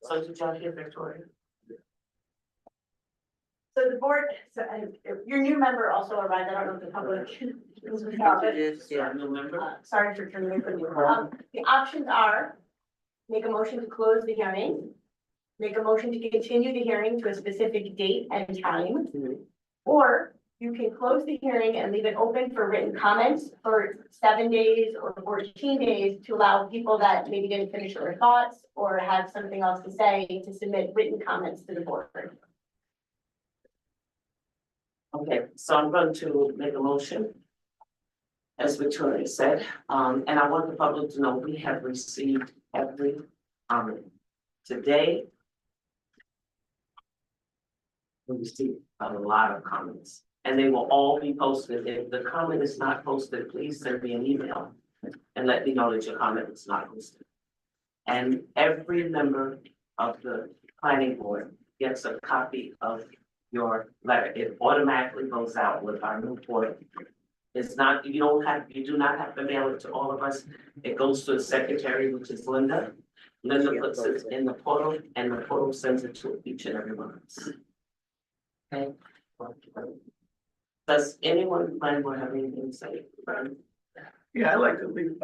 So did you hear Victoria? So the board, so your new member also arrived. I don't know if the public. Sorry for turning away from you. The options are make a motion to close the hearing, make a motion to continue the hearing to a specific date and time, or you can close the hearing and leave it open for written comments for 7 days or 14 days to allow people that maybe didn't finish their thoughts or have something else to say to submit written comments to the board. Okay, so I'm going to make a motion. As Victoria said, and I want the public to know we have received every comment. Today, we received a lot of comments and they will all be posted. If the comment is not posted, please send me an email and let me know that your comment is not posted. And every member of the planning board gets a copy of your letter. It automatically goes out with our new portal. It's not, you do not have to mail it to all of us. It goes to the secretary, which is Linda. Linda puts it in the portal and the portal sends it to each and every one of us. Okay. Does anyone plan to have anything to say? Yeah, I'd like to leave,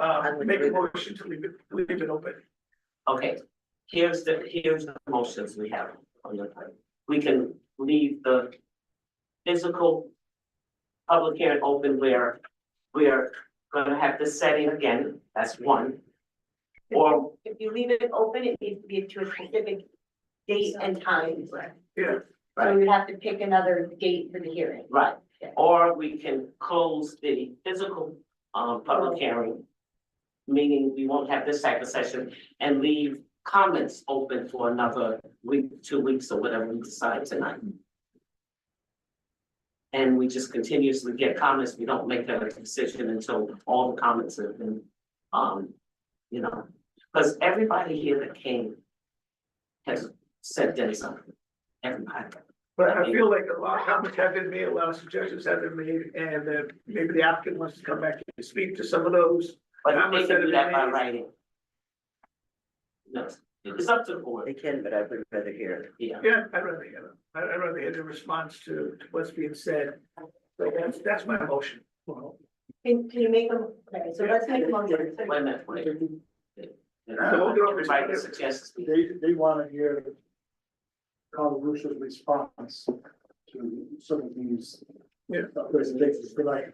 make a motion to leave it open. Okay, here's the motions we have on the plate. We can leave the physical public hearing open where we are gonna have this setting again, that's one. Or if you leave it open, it needs to be to a specific date and time. Yeah. So you have to pick another date for the hearing. Right, or we can close the physical public hearing. Meaning we won't have this type of session and leave comments open for another week, 2 weeks or whatever we decide tonight. And we just continuously get comments, we don't make a decision until all the comments have been, because everybody here that came has said there's something, everybody. But I feel like a lot of comments have been made, a lot of suggestions have been made, and maybe the applicant wants to come back and speak to some of those. But they comments can that do have that been by made. writing. No, it's up to the board. They can, but I would rather hear it. Yeah. Yeah, I'd rather hear them. I'd rather hear the response to what's being said. So that's my motion. Can you make them, okay, so let's make a motion. Wait a minute, wait. Everybody suggests. They want to hear Koluso's response to some of these presentations. They're like,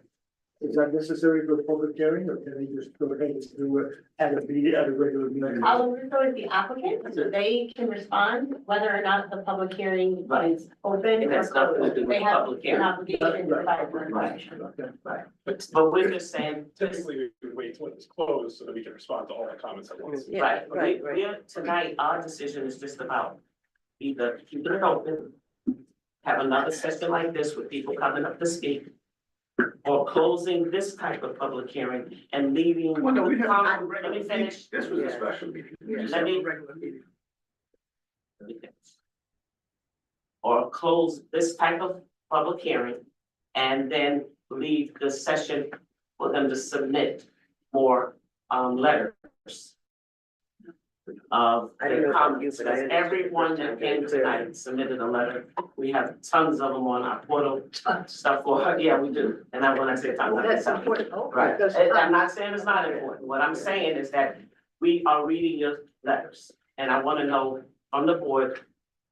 is that necessary for a public hearing, or can they just go ahead and do it at a meeting, at a regular meeting? Koluso is the applicant, so they can respond whether or not the public hearing is open. It has nothing to do with They have public an hearing. obligation to provide more Right. information. Right, but we're just saying, Typically, we wait till it's closed so that we can respond to all the comments at once. right, we're, tonight, our decision is just about either keeping it open, have another session like this with people coming up to speak, or closing this type of public hearing and leaving. Well, no, we have a Let regular me meeting. finish. This was a special meeting. We just Let have me- a regular meeting. Or close this type of public hearing and then leave the session for them to submit more letters. Of I don't know their about comments, you, but I because understand everyone what that you're came saying. tonight submitted a letter. We have tons of them on our portal, stuff for her, yeah, we do, and I, when I say tons, I mean That's some. important. Right, Because- I'm not saying it's not important, what I'm saying is that we are reading your letters, and I wanna know from the board.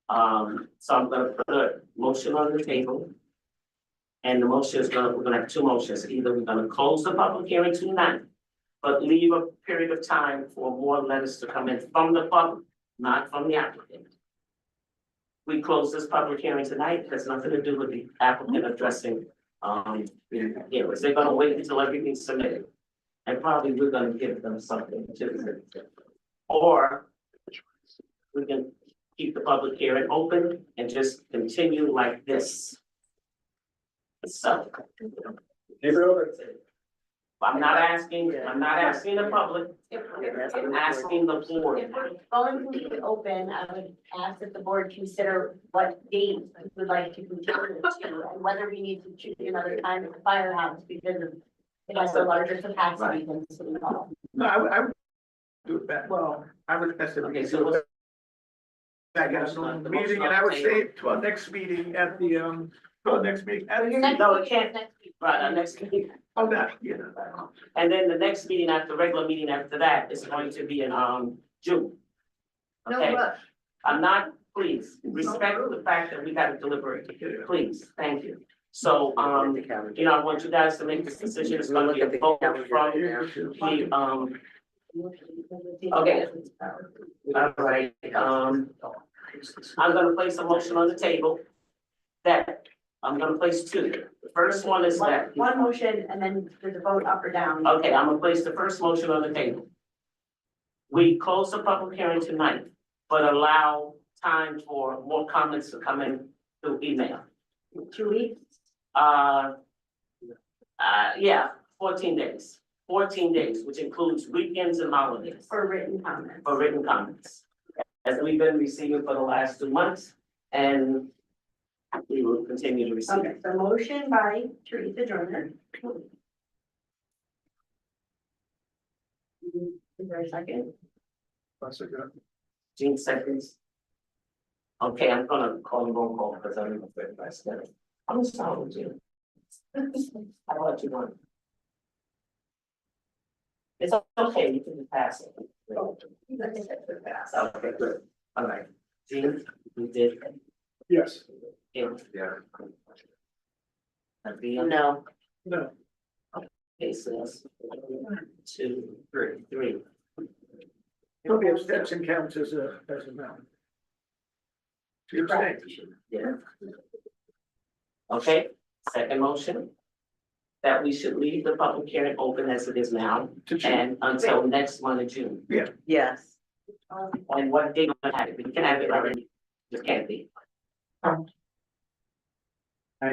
So I'm gonna put a motion on the table. And the motion is we're gonna have two motions, either we're gonna close the public hearing tonight, but leave a period of time for more letters to come in from the public, not from the applicant. We close this public hearing tonight, it has nothing to do with the applicant addressing, the hearings. They're gonna wait until everything's submitted. And probably we're gonna give them something to. Or we can keep the public hearing open and just continue like this. So. I'm not asking the public, I'm asking the board. If we're going to leave it open, I would ask that the board consider what date we would like to continue it to, and whether we need to choose another time at the firehouse because of it has a larger capacity than City Hall. No, I would do it back. Well, I would, that's it. Okay, so what's- Back at a normal meeting, and I would say to our next meeting at the, to our next meeting. No, it can't, right, our next meeting. Oh, that, yeah. And then the next meeting after, regular meeting after that is going to be in, June. No Okay, rush. I'm not, please, respect the fact that we gotta deliberate, please, thank you. So, you know, I want you guys to make this decision. It's gonna be a vote from the, okay. All right, I'm gonna place a motion on the table that, I'm gonna place two. The first one is that, One motion and then there's a vote up or down. okay, I'm gonna place the first motion on the table. We close the public hearing tonight, but allow time for more comments to come in through email. 2 weeks. Yeah, 14 days, 14 days, which includes weekends and holidays For written comments. for written comments. As we've been receiving for the last 2 months, and we will continue to receive. Okay, so motion by Teresa Jordan. Is there a second? Gene seconds. Okay, I'm gonna call the roll call because I'm afraid I said it. I'm sorry, Gene. I'll let you know. It's okay, you can pass it. Okay, good. All right. Gene, we did. Yes. Yeah. No. No. Okay, so that's 2, 3. Nobody abstention counts as a no. You abstain. Yeah. Okay, second motion. That we should leave the public hearing open as it is now and until next month of June. Yeah. Yes. And what date we have it, we can have it already, just can't be. Our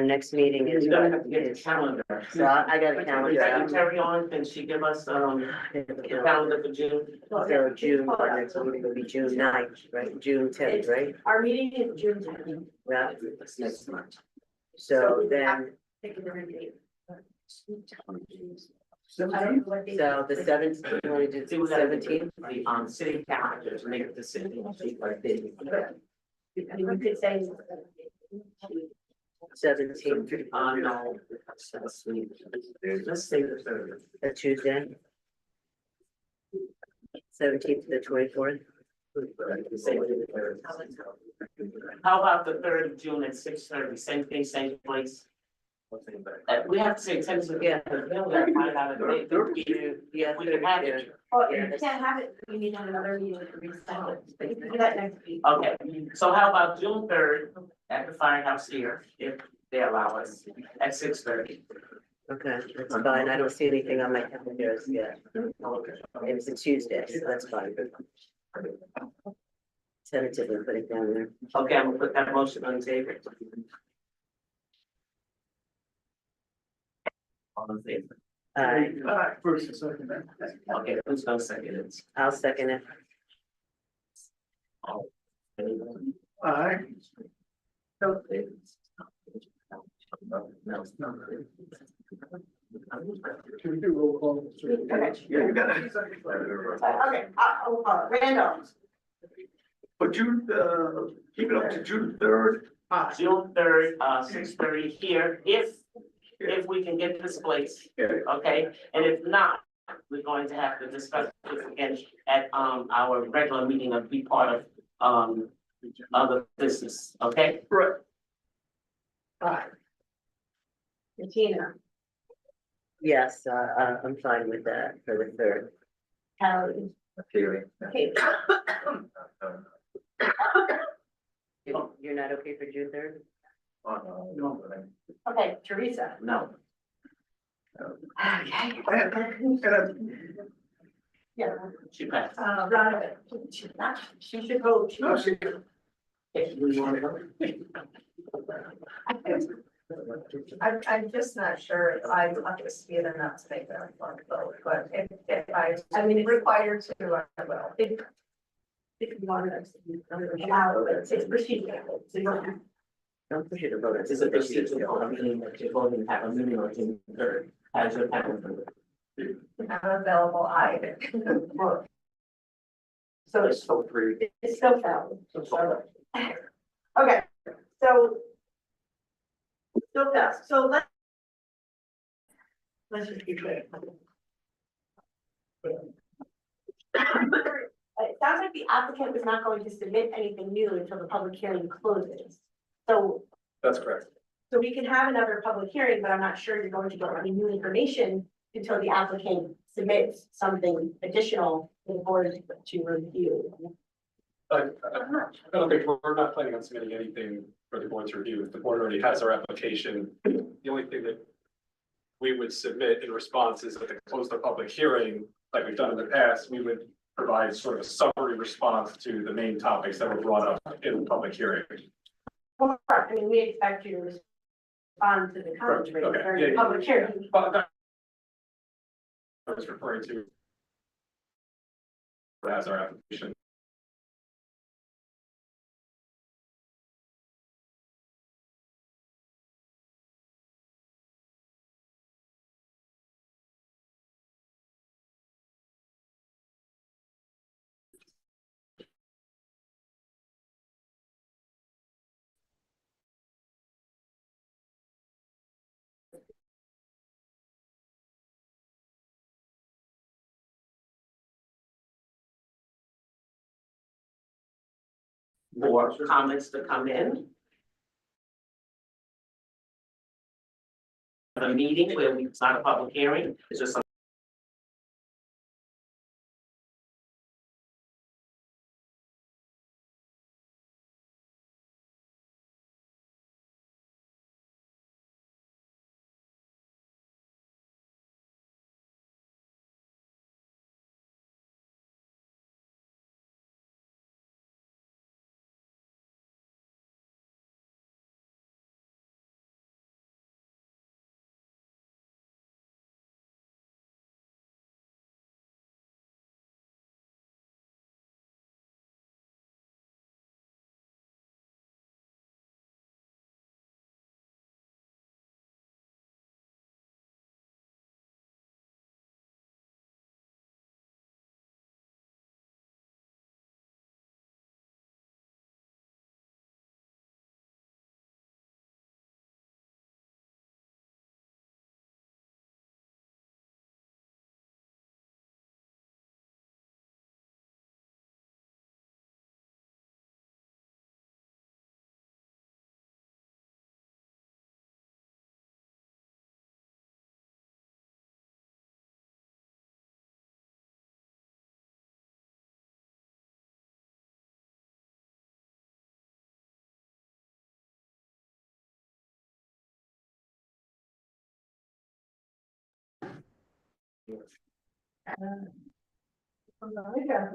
next meeting is. You're gonna have to get the calendar. So I got a calendar. Secretary on, can she give us, the calendar for June? So June, our next meeting will be June 9th, right? June 10th, right? Our meeting is June 10th. Yeah. That's next month. So then, Pick a different date. so the 17th, you want to do the 17th? The, city calendars, make it the city, like this. I mean, we could say. 17th, No, that's sweet. Let's say the 3rd. a Tuesday. 17th to the 24th. How about the 3rd of June at 6:30, same thing, same place? We have to say tentative. Yeah. Yeah, we can have it. Well, if you can't have it, we need to have another meeting to reset it, but you can do that next week. Okay, so how about June 3rd at the firehouse here, if they allow us, at 6:30? Okay, that's fine. I don't see anything on my calendar as yet. It's a Tuesday, so that's fine. Tentatively put it down there. Okay, I'm gonna put that motion on the table. All in favor? First and second. Okay, who's gonna second it? I'll second it. All. Aye. No. Can we do roll call? Okay. Yeah, you gotta. Okay, Randall. But June, keep it up to June 3rd. June 3rd, 6:30 here, if we can get this place, okay? And if not, we're going to have to discuss this again at, our regular meeting and be part of, other business, okay? Right. Tina. Yes, I'm fine with that for the 3rd. Kelly. Okay. You're not okay for June 3rd? No. Okay, Teresa. No. Okay. Yeah. She passed. Veronica. She should vote. No, she. If we want to go. I'm just not sure if I'm up to speed enough to make that one vote, but if I mean, required to, I will. If you want to, it's procedural. So you don't have. Don't push you to vote. It's a procedural, meaning that you're going to have a meeting on June 3rd, as your calendar. I'm available either. So It's so free. it's still valid. Okay, so. Still fast, so let's just be clear. It sounds like the applicant was not going to submit anything new until the public hearing closes. So That's correct. So we can have another public hearing, but I'm not sure you're going to get any new information until the applicant submits something additional for the board to review. I don't think, we're not planning on submitting anything for the board's review. If the board already has our application, the only thing that we would submit in response is at the close of the public hearing, like we've done in the past, we would provide sort of a summary response to the main topics that were brought up in the public hearing. Well, I mean, we expect you to respond to the comments raised Okay, during yeah, the yeah. public hearing. But that I was referring to as our application. More comments to come in. A meeting where it's not a public hearing, it's just.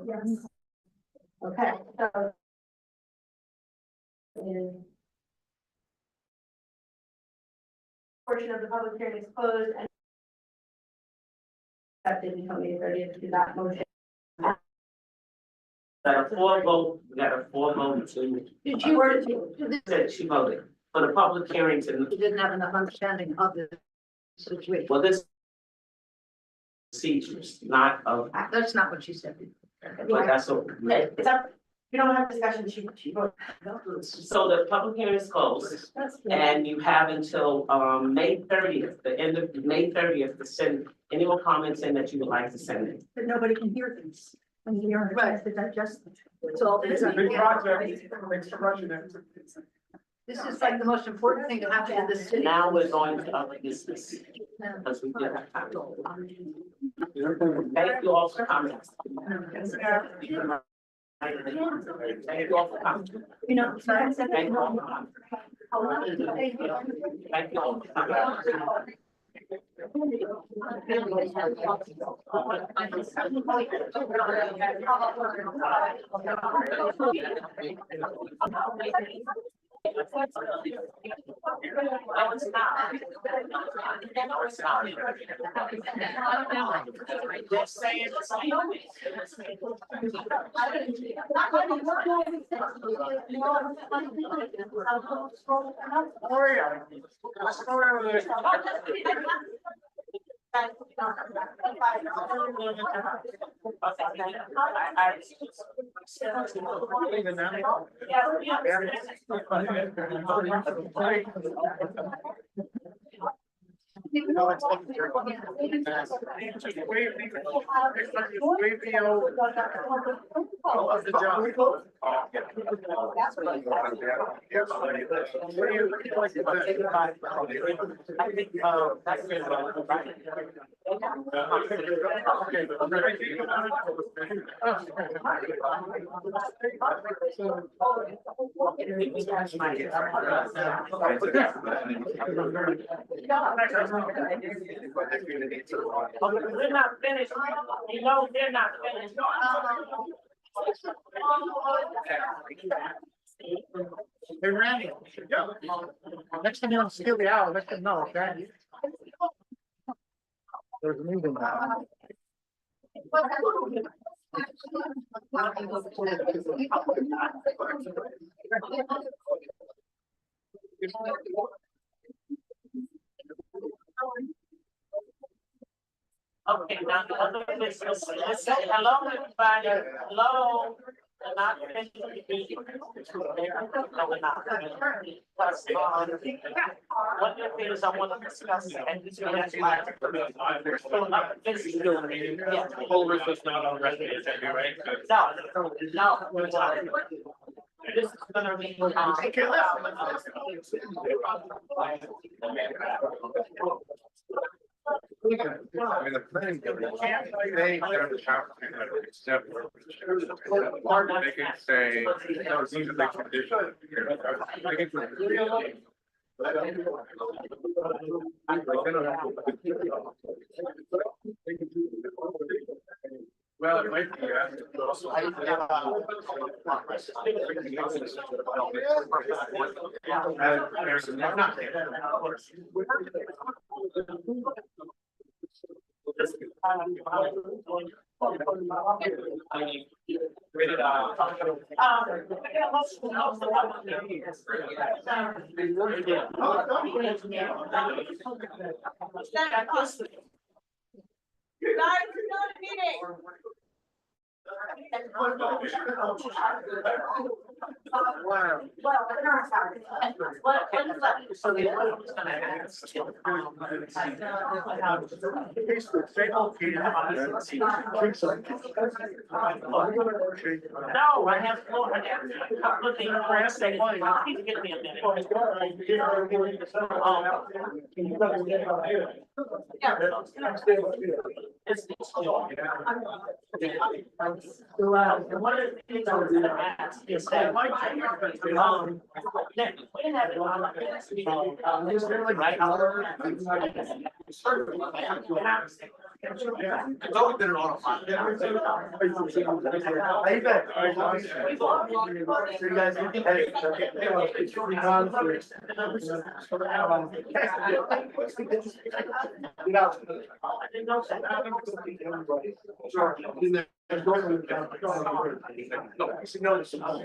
Yes. Okay, so. Portion of the public hearing is closed and. That didn't come in ready to do that motion. Got a four vote, we got a four vote to. Did you, Said she voted for the public hearings and, you didn't have enough understanding of the situation. well, this. Procedures, not of, That's not what she said. but that's what. Okay, it's up, you don't have discussion, she voted. So the public hearing is closed. And you have until May 30th, the end of May 30th, to send any more comments in that you would like to send in. But nobody can hear things. And you don't have to digest them. It's all. It's a big project, thanks for rushing it. This is like the most important thing to happen in this city. Now we're going to other business. Because we did have time. Thank you all for coming. Thank you all for coming. You know, so I said. Thank you all for coming. Thank you all for coming. Wait, We're not finished. You know, they're not finished. Hey, Randy. Next time you don't steal the hour, let them know, okay? There's a meeting now. Okay, now the other business, let's say hello, everybody, hello. They're not finished with the meeting. No, we're not. Because, one of the things I want to discuss, and this is why. Yeah. Koluso's not on record, right? No, we're talking. This is gonna be. I mean, the planning. They can say, no, these are the conditions. Well, it might be. No, I have floor, I have a couple of things for us, they want to give me a minute. One of the things I was gonna ask is that. We have it on. There's really right. It's always been on. Yeah.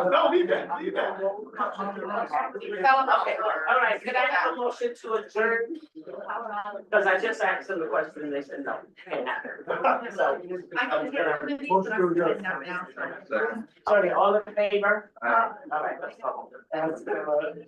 No, leave that, leave that. Okay, all right, could I have a motion to adjourn? Because I just asked them the question and they said no. So. Sorry, all in favor? All right, let's go. That's 8:37.